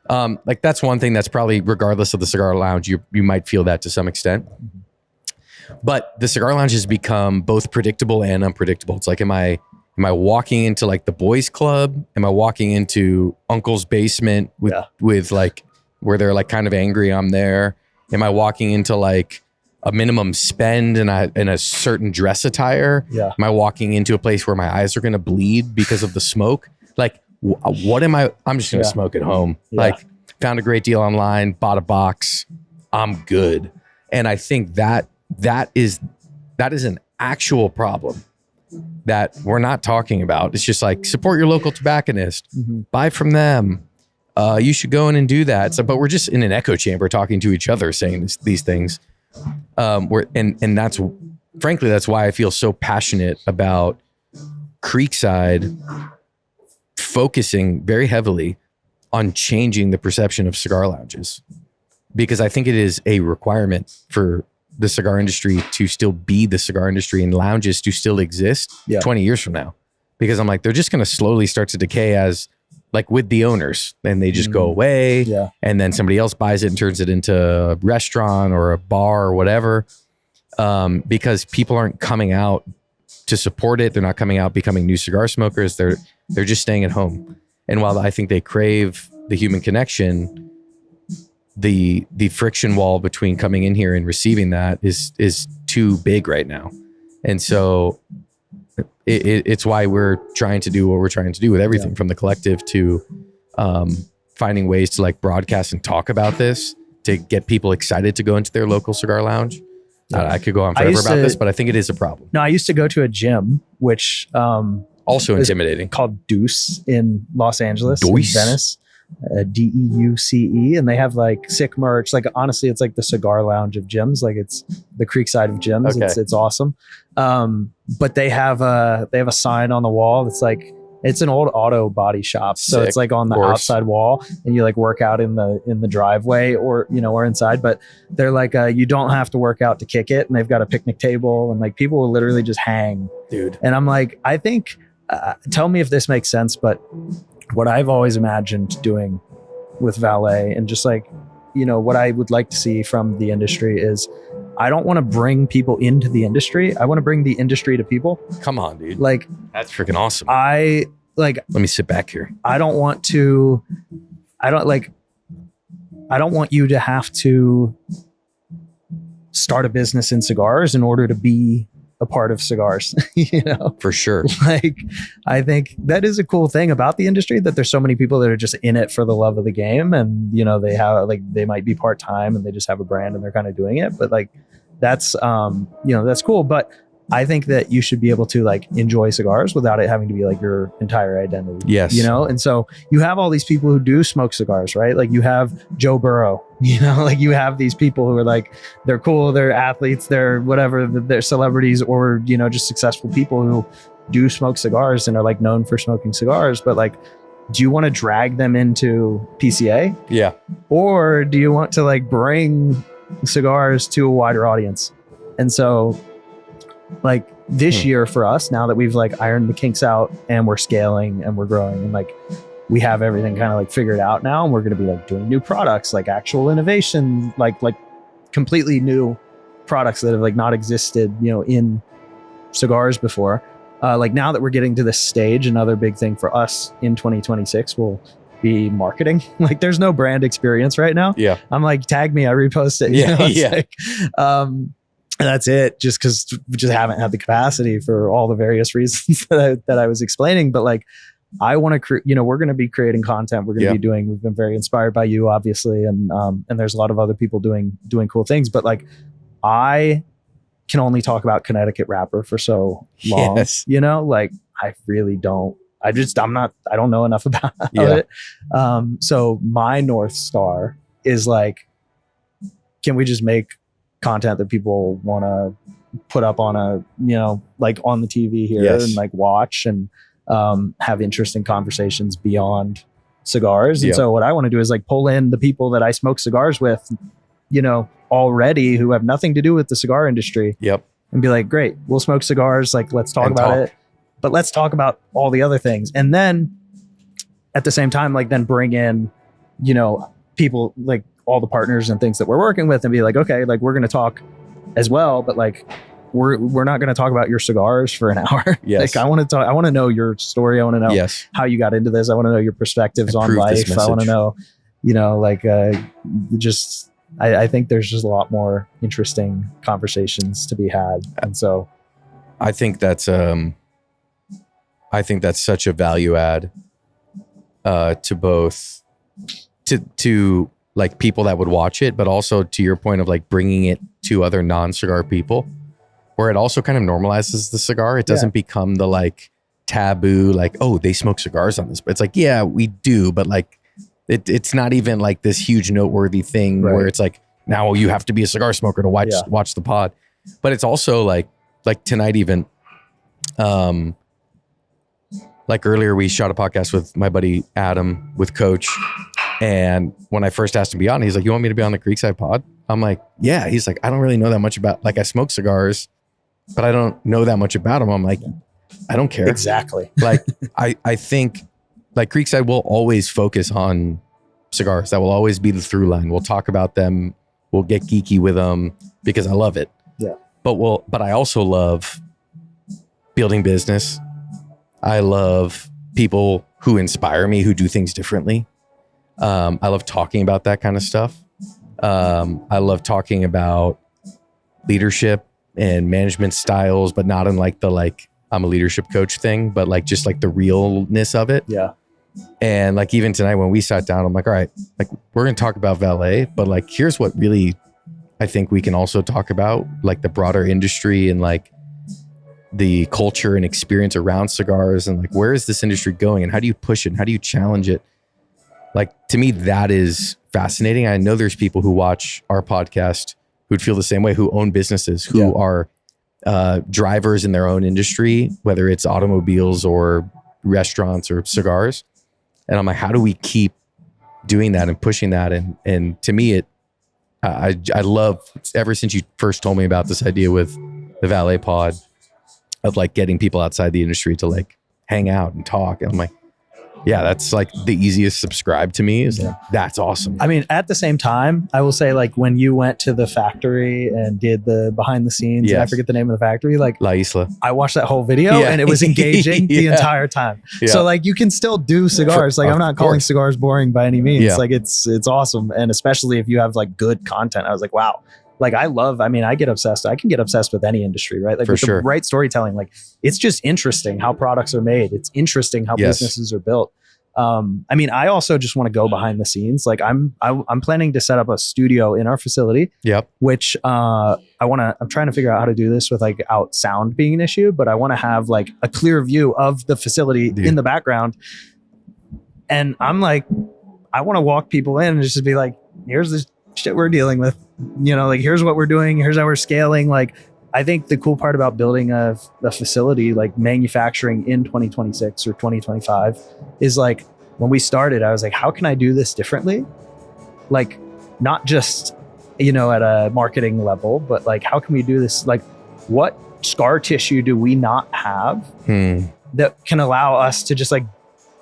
Like, that's one thing that's probably, regardless of the cigar lounge, you might feel that to some extent. But the cigar lounge has become both predictable and unpredictable. It's like, am I walking into like the boys club? Am I walking into uncle's basement with like, where they're like kind of angry I'm there? Am I walking into like a minimum spend in a certain dress attire? Am I walking into a place where my eyes are going to bleed because of the smoke? Like, what am I? I'm just going to smoke at home. Like, found a great deal online, bought a box, I'm good. And I think that is an actual problem that we're not talking about. It's just like, support your local tobacconist, buy from them. You should go in and do that. So, but we're just in an echo chamber talking to each other, saying these things. And that's, frankly, that's why I feel so passionate about Creekside focusing very heavily on changing the perception of cigar lounges, because I think it is a requirement for the cigar industry to still be the cigar industry and lounges to still exist 20 years from now. Because I'm like, they're just going to slowly start to decay, as like with the owners, and they just go away, and then somebody else buys it and turns it into a restaurant or a bar or whatever. because people aren't coming out to support it. They're not coming out becoming new cigar smokers. They're just staying at home. And while I think they crave the human connection, the friction wall between coming in here and receiving that is too big right now. And so it's why we're trying to do what we're trying to do with everything from the collective to finding ways to like broadcast and talk about this to get people excited to go into their local cigar lounge. I could go on forever about this, but I think it is a problem. No, I used to go to a gym, which also intimidating, called Deuce in Los Angeles, Deuce? in Venice, DEUCE, and they have like sick merch. Like honestly, it's like the cigar lounge of gyms. Like it's the Creekside of gyms. Okay. It's awesome. But they have a sign on the wall that's like, it's an old auto body shop. So Sick, it's like on the outside wall, and you like work out in the driveway or inside, but they're like, you don't have to work out to kick it. And they've got a picnic table, and like people will literally just hang, dude. And I'm like, I think, tell me if this makes sense, but what I've always imagined doing with Valet and just like, what I would like to see from the industry is, I don't want to bring people into the industry. I want to bring the industry to people. Come on, dude. Like, that's freaking awesome. Let me sit back here. I don't want you to have to start a business in cigars in order to be a part of cigars, For sure. Like, I think that is a cool thing about the industry, that there's so many people that are just in it for the love of the game. And, they have they might be part-time and they just have a brand and they're kind of doing it. But like, that's, that's cool. But I think that you should be able to like enjoy cigars without it having to be like your entire identity. Yes. And so you have all these people who do smoke cigars, right? Like you have Joe Burrow, like you have these people who are like, they're cool, they're athletes, they're whatever, they're celebrities, or, just successful people who do smoke cigars and are like known for smoking cigars. But like, do you want to drag them into PCA? Yeah. Or do you want to like bring cigars to a wider audience? And so like this year for us, now that we've like ironed the kinks out and we're scaling and we're growing and like we have everything kind of like figured out now, and we're going to be like doing new products, like actual innovation, like completely new products that have like not existed, in cigars before. Like now that we're getting to this stage, another big thing for us in 2026 will be marketing. Like there's no brand experience right now. Yeah. I'm like, tag me, I repost it. Like, and that's it, just because we just haven't had the capacity for all the various reasons that I was explaining. But like, I want to we're going to be creating content. We're going to be we've been very inspired by you, obviously. And there's a lot of other people doing cool things. But like, I can only talk about Connecticut wrapper for so long, like I really don't, I don't know enough about it. So my North Star is like, can we just make content that people want to put up on like on the TV here and like watch and have interesting conversations beyond cigars. And so what I want to do is like pull in the people that I smoke cigars with, already, who have nothing to do with the cigar industry. And be like, great, we'll smoke cigars. Like, let's talk about it, but let's talk about all the other things. And then at the same time, like then bring in, people like all the partners and things that we're working with and be like, okay, like we're going to talk as well, but like we're not going to talk about your cigars for an hour. Like I want to know your story. I want to know how you got into this. I want to know your perspectives on life. I want to know, I think there's just a lot more interesting conversations to be had. And so I think that's such a value add to both to like people that would watch it, but also to your point of like bringing it to other non-cigar people, where it also kind of normalizes the cigar. It doesn't become the like taboo, like, oh, they smoke cigars on this. But it's like, yeah, we do. But like, it's not even like this huge noteworthy thing where it's like, now you have to be a cigar smoker to watch the pod. But it's also like tonight even, like earlier we shot a podcast with my buddy Adam with Coach. And when I first asked him to be on, he's like, you want me to be on the Creekside pod? I'm like, yeah. He's like, I don't really know that much about, like I smoke cigars, but I don't know that much about them. I'm like, I don't care. Exactly. Like, I think like Creekside will always focus on cigars. That will always be the through line. We'll talk about them. We'll get geeky with them because I love it. Yeah. but I also love building business. I love people who inspire me, who do things differently. I love talking about that kind of stuff. I love talking about leadership and management styles, but not in like the, like, I'm a leadership coach thing, but like just like the realness of it. Yeah. And like even tonight when we sat down, I'm like, all right, like we're going to talk about Valet, but like here's what really I think we can also talk about, like the broader industry and like the culture and experience around cigars, and like where is this industry going and how do you push it and how do you challenge it? Like, to me, that is fascinating. I know there's people who watch our podcast who'd feel the same way, who own businesses, who are drivers in their own industry, whether it's automobiles or restaurants or cigars. And I'm like, how do we keep doing that and pushing that? And to me, I love, ever since you first told me about this idea with the Valet pod of like getting people outside the industry to like hang out and talk. And I'm like, yeah, that's like the easiest subscribe to me is like, that's awesome. I mean, at the same time, I will say, like, when you went to the factory and did the behind the scenes, and I forget the name of the factory, like La Isla. I watched that whole video and it was engaging the entire time. Yeah. So like you can still do cigars. Like I'm not calling cigars boring by any means. Yeah. Like it's awesome. And especially if you have like good content, I was like, wow. Like I get obsessed. I can get obsessed with any industry, right? Like with the right storytelling, like it's just interesting how products are made. It's interesting how businesses are built. I mean, I also just want to go behind the scenes. Like I'm planning to set up a studio in our facility. Yep. Which I'm trying to figure out how to do this without sound being an issue, but I want to have like a clear view of the facility in the background. And I'm like, I want to walk people in and just be like, here's the shit we're dealing with. You know, like here's what we're doing. Here's how we're scaling. Like, I think the cool part about building a facility, like manufacturing in 2026 or 2025, is like when we started, I was like, how can I do this differently? Like, not just, you know, at a marketing level, but like, how can we do this? Like, what scar tissue do we not have that can allow us to just like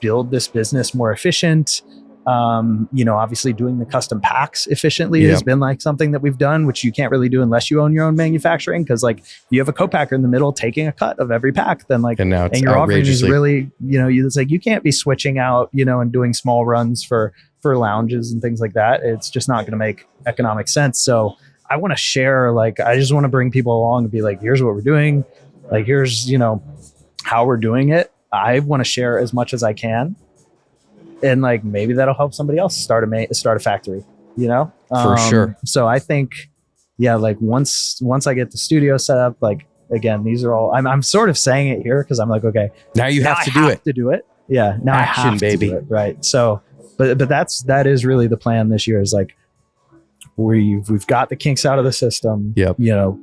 build this business more efficient? You know, obviously doing the custom packs efficiently has been like something that we've done, which you can't really do unless you own your own manufacturing. Cause like you have a co-packer in the middle taking a cut of every pack, then like, and your offering is really, you know, it's like, you can't be switching out, you know, and doing small runs for lounges and things like that. It's just not going to make economic sense. So I want to share, like, I just want to bring people along and be like, here's what we're doing. Like, here's, you know, how we're doing it. I want to share as much as I can. And like, maybe that'll help somebody else start a factory, you know? For sure. So I think, yeah, like once I get the studio set up, like, again, these are all, I'm sort of saying it here because I'm like, okay, now you have to do it. Yeah. Now Action, I have baby. to do it. Right. So, but that is really the plan this year, is like, we've got the kinks out of the system. Yep. You know,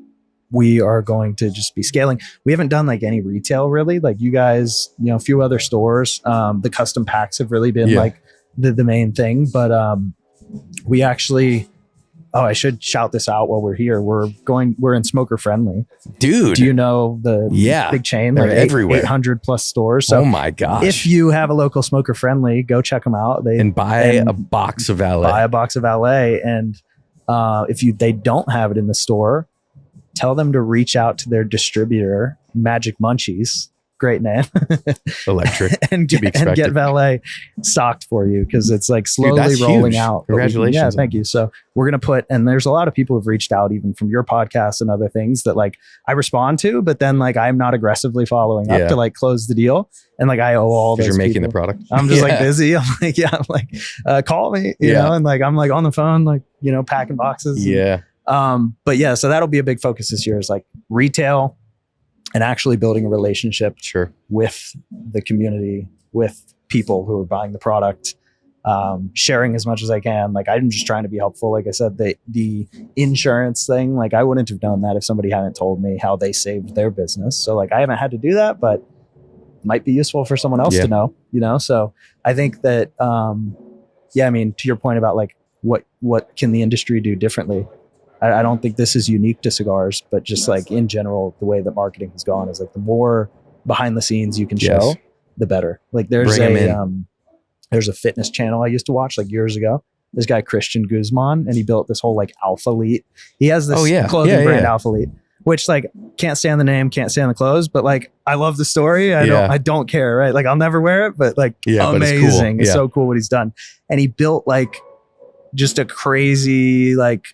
we are going to just be scaling. We haven't done like any retail really, like you guys, you know, a few other stores. The custom packs have really been like the main thing, but we actually, I should shout this out while we're here. We're in Smoker Friendly. Dude. Do you know the big chain? They're like everywhere. 800 plus stores. So oh my gosh. If you have a local Smoker Friendly, go check them out. And buy a box of Valet. Buy a box of Valet. And if they don't have it in the store, tell them to reach out to their distributor, Magic Munchies. Great name. Electric. and get Valet stocked for you, because it's like slowly rolling out. Congratulations. Yeah, thank you. So we're going to put, and there's a lot of people who've reached out even from your podcast and other things that like I respond to, but then like I'm not aggressively following up to like close the deal. And like I owe all those you're making people. The product. I'm just like busy. I'm like, call me, you know, and like I'm like on the phone, like, you know, packing boxes. Yeah. But yeah, so that'll be a big focus this year, is like retail and actually building a relationship with the community, with people who are buying the product, sharing as much as I can. Like I'm just trying to be helpful. Like I said, the insurance thing, like I wouldn't have known that if somebody hadn't told me how they saved their business. So like I haven't had to do that, but it might be useful for someone else to know, you know? So I think that, I mean, to your point about like, what can the industry do differently? I don't think this is unique to cigars, but just like in general, the way that marketing has gone is like the more behind the scenes you can show, the better. Like there's a fitness channel I used to watch like years ago. This guy, Christian Guzman, and he built this whole like Alpha Elite. He has this clothing brand Alpha Elite. which like can't stand the name, can't stand the clothes, but like I love the story. I don't care, right? Like I'll never wear it, but like amazing. But it's so cool what he's done. And he built like just a crazy like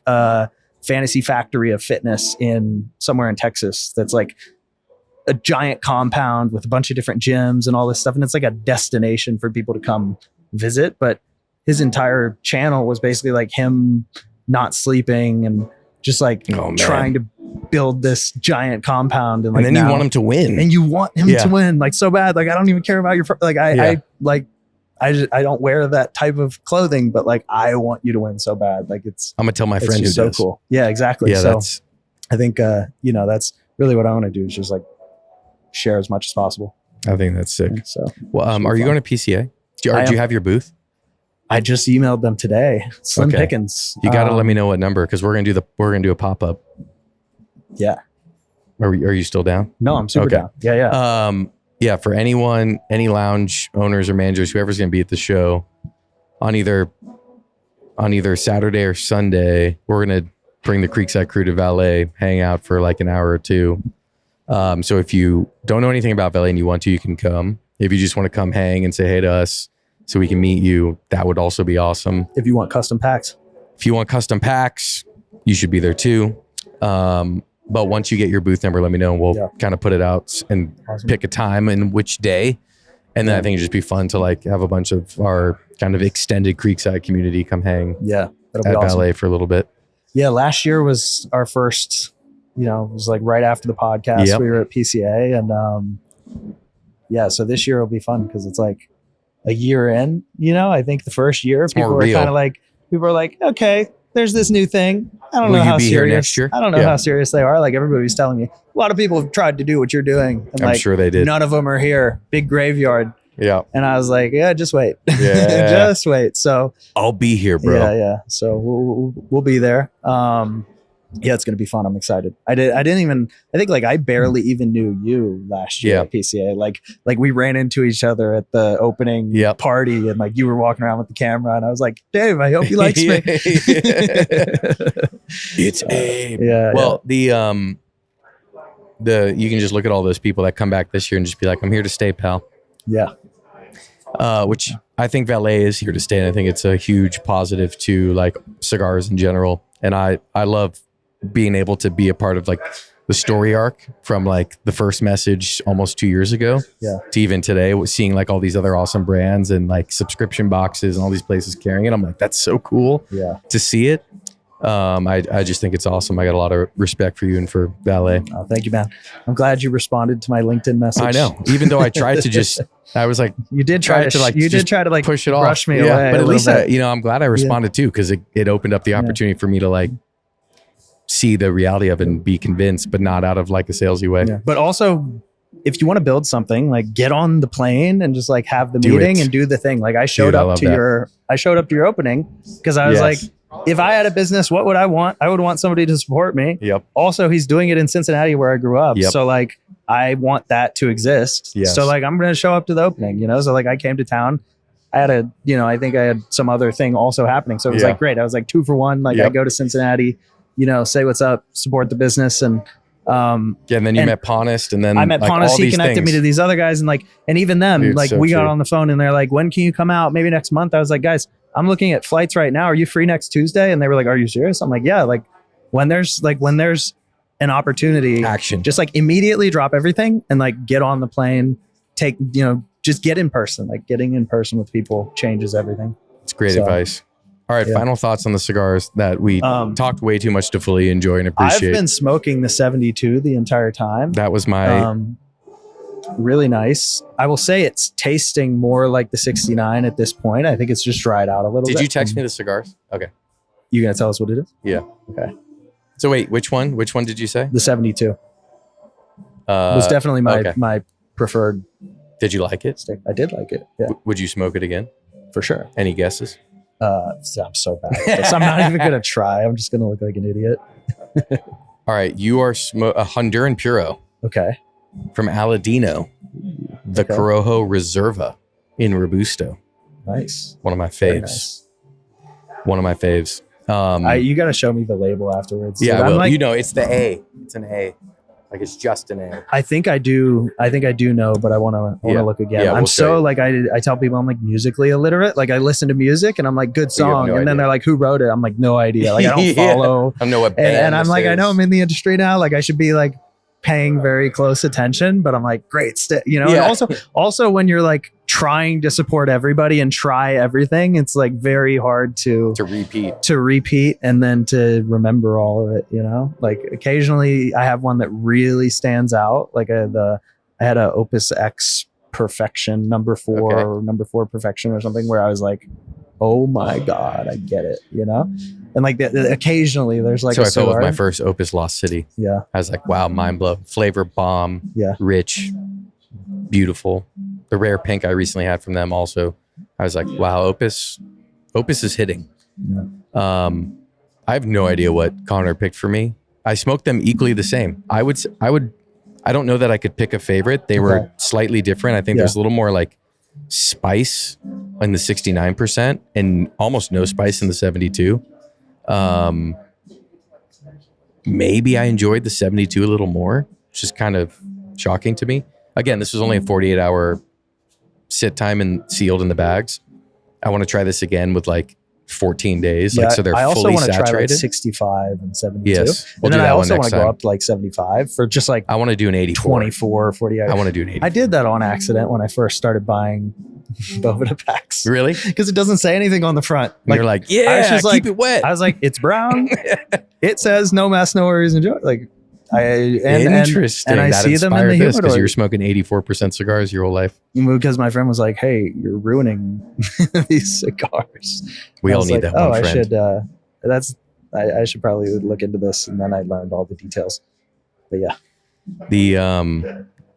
fantasy factory of fitness in somewhere in Texas that's like a giant compound with a bunch of different gyms and all this stuff. And it's like a destination for people to come visit. But his entire channel was basically like him not sleeping and just like trying to build this giant compound. And, like, and then you want him to win. And you want him to win like so bad. Like, I don't even care about your, like, I don't wear that type of clothing, but like, I want you to win so bad. Like I'm gonna tell my friend who so does. cool. Yeah, exactly. Yeah, so I think, that's really what I want to do is just like share as much as possible. I think that's sick. And so, well, are you going to PCA? Do you have your booth? I just emailed them today. Slim pickings. You got to let me know what number, because we're gonna do a pop up. Yeah. Are you still down? No, I'm super down. Yeah. Yeah. For anyone, any lounge owners or managers, whoever's gonna be at the show, on either Saturday or Sunday, we're gonna bring the Creekside crew to Valet, hang out for like an hour or two. So if you don't know anything about Valet and you want to, you can come. If you just want to come hang and say hey to us so we can meet you, that would also be awesome. If you want custom packs. If you want custom packs, you should be there too. But once you get your booth number, let me know and we'll kind of put it out and pick a time and which day. And then I think it'd just be fun to like have a bunch of our kind of extended Creekside community come hang that'll be at awesome. Valet for a little bit. Yeah, last year was our first, it was like right after the podcast. Yep. We were at PCA and so this year will be fun because it's like a year in, I think the first year people were kind of like, okay, there's this new thing. I don't know how serious. I don't know how serious they are. Like everybody was telling me, a lot of people have tried to do what you're doing. And I'm sure they did. None of them are here. Big graveyard. Yeah. And I was like, just wait. Yeah. Just wait. So I'll be here, bro. Yeah. So we'll be there. It's going to be fun. I'm excited. I think like I barely even knew you last year at PCA. Like we ran into each other at the opening party and like you were walking around with the camera and I was like, Dave, I hope he likes me. It's Abe. Well, you can just look at all those people that come back this year and just be like, I'm here to stay, pal. Yeah. Which I think Valet is here to stay. And I think it's a huge positive to like cigars in general. And I love being able to be a part of like the story arc from like the first message almost 2 years ago to even today, seeing like all these other awesome brands and like subscription boxes and all these places carrying it. I'm like, that's so cool to see it. I just think it's awesome. I got a lot of respect for you and for Valet. Oh, thank you, man. I'm glad you responded to my LinkedIn message. I know. Even though I tried to I was like, you did try to push it off, brush me away. But at least I'm glad I responded too, because it opened up the opportunity for me to like see the reality of it and be convinced, but not out of like a salesy way. Yeah. But also, if you want to build something, like get on the plane and just like have the meeting and do the thing. Like I showed up to your opening because I was like, if I had a business, what would I want? I would want somebody to support me. Yep. Also, he's doing it in Cincinnati where I grew up. Yep. So like, I want that to exist. Yes. So like, I'm going to show up to the opening, So like I came to town. I had I think I had some other thing also happening. So it was like, great. I was like 2 for 1. Like I go to Cincinnati, say what's up, support the business. And and then you met Ponist, and then I met Ponist. He connected me to these other guys, and even them, we got on the phone and they're like, when can you come out? Maybe next month. I was like, guys, I'm looking at flights right now. Are you free next Tuesday? And they were like, are you serious? I'm like, yeah. Like when there's an opportunity, action, just like immediately drop everything and like get on the plane, take, just get in person. Like getting in person with people changes everything. It's great advice. All right, final thoughts on the cigars that we talked way too much to fully enjoy and appreciate. I've been smoking the 72 the entire time. That was my... really nice. I will say it's tasting more like the 69 at this point. I think it's just dried out a little bit. Did you text me the cigars? Okay. You gonna tell us what it is? Yeah. Okay. So wait, which one? Which one did you say? The 72. Was definitely my preferred. Did you like it? Stick. I did like it. Yeah. Would you smoke it again? For sure. Any guesses? I'm so bad. So I'm not even gonna try. I'm just gonna look like an idiot. All right, you are a Honduran Puro. Okay. From Aladino, the Corojo Reserva in Robusto. Nice. One of my faves. Nice. One of my faves. You got to show me the label afterwards. Yeah, I'm well, like, it's the A. It's an A. Like it's just an A. I think I do know, but I want to look again. Yeah, I'm so like, I tell people I'm like musically illiterate. Like I listen to music and I'm like, good song. And then they're like, who wrote it? I'm like, no idea. Like I don't follow. I don't know what band and I'm like, is. I know I'm in the industry now. Like I should be like paying very close attention, but I'm like, great. And also when you're like trying to support everybody and try everything, it's like very hard to repeat and then to remember all of it, like occasionally I have one that really stands out. Like I had a Opus X Perfection number 4 or number 4 Perfection or something where I was like, oh my God, I get it, and like occasionally there's like, so I felt with my first Opus Lost City. Yeah. I was like, wow, mind blow, flavor bomb. Yeah. Rich, beautiful. The rare pink I recently had from them also. I was like, wow, Opus is hitting. Yeah. I have no idea what Connor picked for me. I smoked them equally the same. I don't know that I could pick a favorite. They were slightly different. I think there's a little more like spice in the 69% and almost no spice in the 72. Maybe I enjoyed the 72 a little more, which is kind of shocking to me. Again, this was only a 48-hour sit time and sealed in the bags. I want to try this again with like 14 days. Yeah, like so they're fully saturated. I also want to try like 65 and 72. Yes. And then I also want to go up to like 75 for just like I want to do an 84. 24, 40 hours. I want to do an 84. I did that on accident when I first started buying Boveda packs. Really? Because it doesn't say anything on the front. Like, you're like, yeah, keep it wet. I was like, it's brown. It says no mess, no worries, enjoy. Like interesting. And I that see them in the humidor because you're smoking 84% cigars your whole life. Because my friend was like, "Hey, you're ruining these cigars." We all need that one friend. I should probably look into this, and then I learned all the details. But yeah,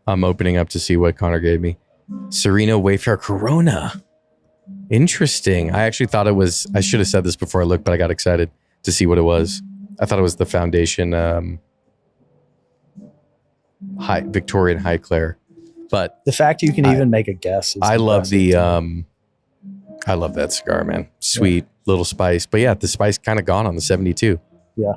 I'm opening up to see what Connor gave me. Sereno Wayfarer Corona. Interesting. I actually thought it was. I should have said this before I looked, but I got excited to see what it was. I thought it was the Foundation. Victorian High Claire, but the fact you can even make a guess is I love the I love that cigar, man. Sweet, little spice, but yeah, the spice kind of gone on the 72. Yeah,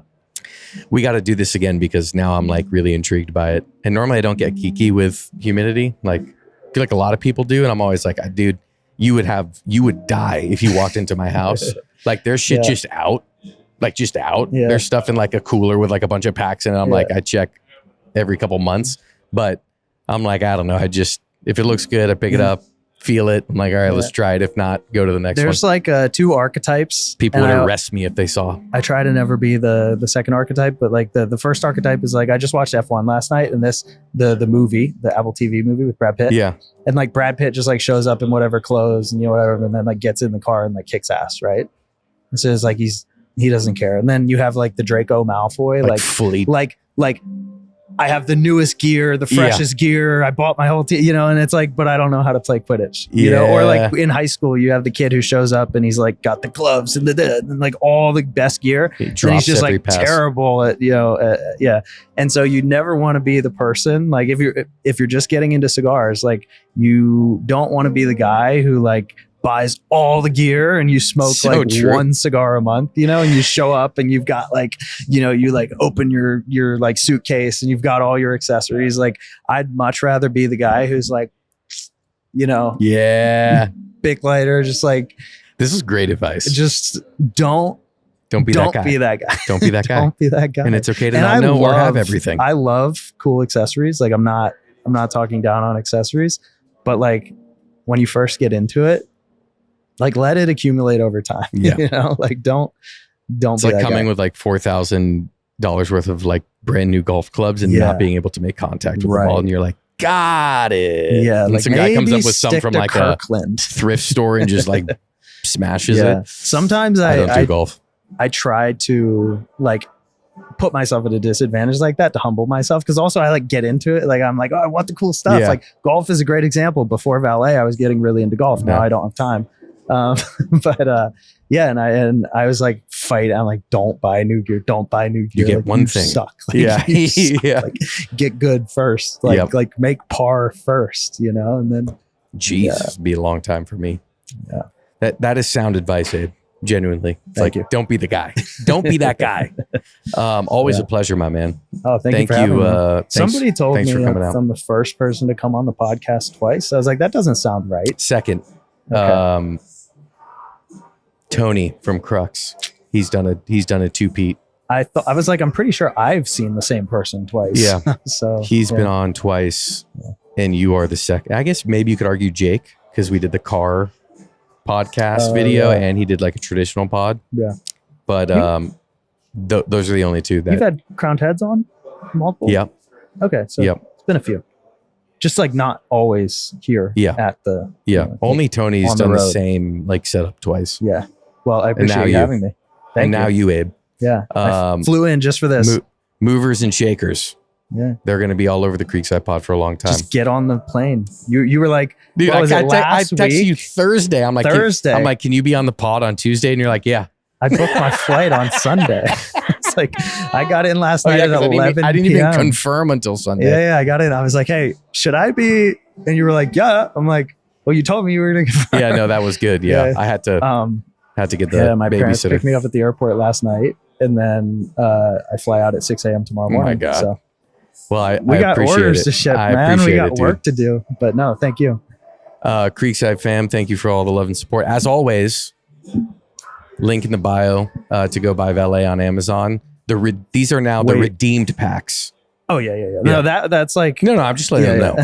we got to do this again because now I'm like really intrigued by it, and normally I don't get geeky with humidity, like I feel like a lot of people do, and I'm always like, dude, you would die if you walked into my house. Like there's shit just out. Yeah. There's stuff in like a cooler with like a bunch of packs, and I'm like, I check every couple months, but I'm like, I don't know. If it looks good, I pick it up, feel it. I'm like, all right, let's try it. If not, go to the next one. There's like 2 archetypes. People would arrest me if they saw. I try to never be the second archetype, but like the first archetype is like, I just watched F1 last night, and the movie, the Apple TV movie with Brad Pitt. Yeah. And like Brad Pitt just like shows up in whatever clothes and whatever, and then like gets in the car and like kicks ass, right? And so it's like he doesn't care. And then you have like the Draco Malfoy, like fully like I have the newest gear, the freshest gear. I bought my whole team, and it's like, but I don't know how to play Quidditch, or like in high school, you have the kid who shows up and he's like got the gloves and and like all the best gear. And he's just like terrible at, And so you never want to be the person, like if you're just getting into cigars, like you don't want to be the guy who like buys all the gear and you smoke one cigar a month, and you show up and you've got like, you like open your like suitcase and you've got all your accessories. Like I'd much rather be the guy who's like, big lighter, just like, this is great advice. Just don't be that guy. Don't be that guy. Don't be that guy. And it's okay to not know or have everything. I love cool accessories. Like I'm not talking down on accessories, but like when you first get into it, like let it accumulate over time. Yeah. Like don't it's like coming with like $4,000 worth of like brand new golf clubs and not being able to make contact with the ball, and you're like, got it. Yeah. And like some guy comes up with some from like Kirkland. A thrift store and just like smashes it. Sometimes I don't do golf. I try to like put myself at a disadvantage like that to humble myself, because also I like get into it, like I'm like, oh, I want the cool stuff. Like golf is a great example. Before Valet, I was getting really into golf. Now I don't have time. And I was like fight. I'm like, don't buy new gear. You get like, one thing. Suck. Like, you suck. Like, get good first. Like like make par first. And then it'd be a long time for me. Yeah. That is sound advice, Abe. Genuinely. It's Thank like, you. don't be the guy. Don't be that guy. Always a pleasure, my man. Oh, thank you for having me. Somebody told me for coming out. I'm the first person to come on the podcast twice. I was like, that doesn't sound right. Second, Okay. Tony from Crux. He's done a two-peat. I was like, I'm pretty sure I've seen the same person twice. Yeah. So He's been on twice, and you are the second. I guess maybe you could argue Jake, because we did the car podcast video, and he did like a traditional pod. Yeah. But those are the only two that you've had crowned heads on multiple. Yeah. Okay. So it's been a few. Just like not always here. Yeah. At the only Tony's on the done the road. same like setup twice. Yeah. Well, I appreciate you having me. Thank and now you, Abe. Yeah. I flew in just for this. Movers and shakers. Yeah. They're going to be all over the Creekside pod for a long time. Just get on the plane. You were like, dude, what was it, I last texted week? you Thursday. I'm like, Thursday. I'm like, can you be on the pod on Tuesday? And you're like, yeah. I booked my flight on Sunday. It's like, I got in last night at 11 I didn't PM. even confirm until Sunday. Yeah, I got in. I was like, hey, should I be? And you were like, yeah. I'm like, well, you told me you were going to confirm. Yeah, no, that was good. Yeah. I had to get the my parents babysitter. picked me up at the airport last night. And then I fly out at 6 a.m. tomorrow morning. Oh my God. So well, we got orders it. to ship, I man. We appreciate got it, work to do. But no, thank you. Creekside fam, thank you for all the love and support. As always, link in the bio to go buy Valet on Amazon. These are now the redeemed packs. Oh yeah. No, that's like no. I'm just letting them know.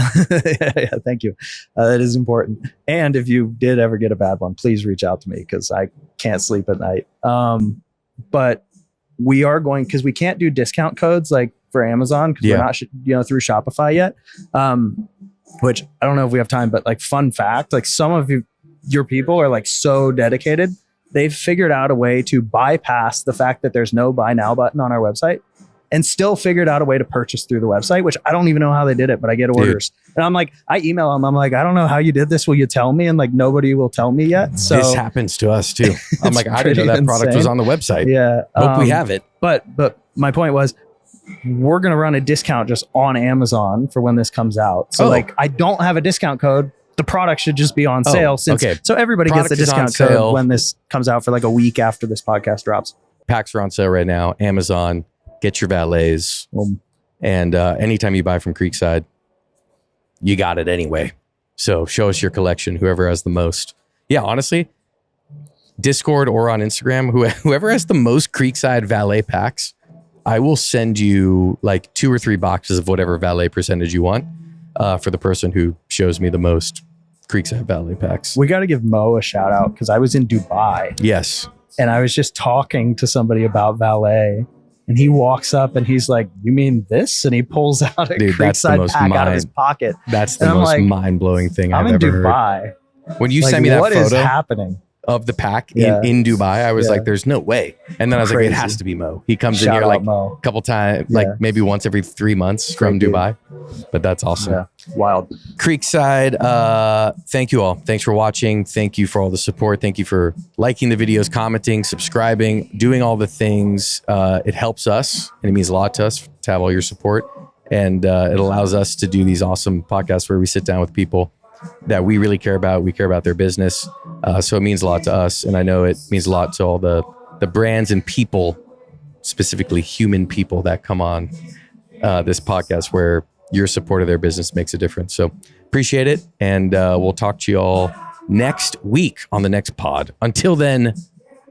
yeah, thank you. That is important. And if you did ever get a bad one, please reach out to me because I can't sleep at night. But we are going because we can't do discount codes like for Amazon because we're not through Shopify yet. Which I don't know if we have time, but like fun fact, like some of your people are like so dedicated. They've figured out a way to bypass the fact that there's no buy now button on our website and still figured out a way to purchase through the website, which I don't even know how they did it, but I get orders. And I'm like, I email them. I'm like, I don't know how you did this. Will you tell me? And like, nobody will tell me yet. So this happens to us too. I'm like, I didn't know that product was on the website. Yeah. Hope we have it. But my point was, we're going to run a discount just on Amazon for when this comes out. So like, I don't have a discount code. The product should just be on sale so everybody gets the discount code when this comes out for like a week after this podcast drops. Packs are on sale right now. Amazon, get your Valets. And anytime you buy from Creekside, you got it anyway. So show us your collection, whoever has the most. Yeah, honestly, Discord or on Instagram, whoever has the most Creekside Valet packs, I will send you like 2 or 3 boxes of whatever Valet percentage you want for the person who shows me the most Creekside Valet packs. We got to give Mo a shout out because I was in Dubai. Yes. And I was just talking to somebody about Valet. And he walks up and he's like, you mean this? And he pulls out a Creekside pack out of his pocket. That's the most mind-blowing thing I've ever heard. I'm in Dubai. When you sent me that photo, what is happening? Of the pack in Dubai, I was like, there's no way. And then I was like, it has to be Mo. He comes in here like a couple times, like maybe once every 3 months from Dubai. But that's awesome. Yeah. Wild. Creekside, thank you all. Thanks for watching. Thank you for all the support. Thank you for liking the videos, commenting, subscribing, doing all the things. It helps us and it means a lot to us to have all your support. And it allows us to do these awesome podcasts where we sit down with people that we really care about. We care about their business. So it means a lot to us. And I know it means a lot to all the brands and people, specifically human people that come on this podcast where your support of their business makes a difference. So appreciate it. And we'll talk to you all next week on the next pod. Until then,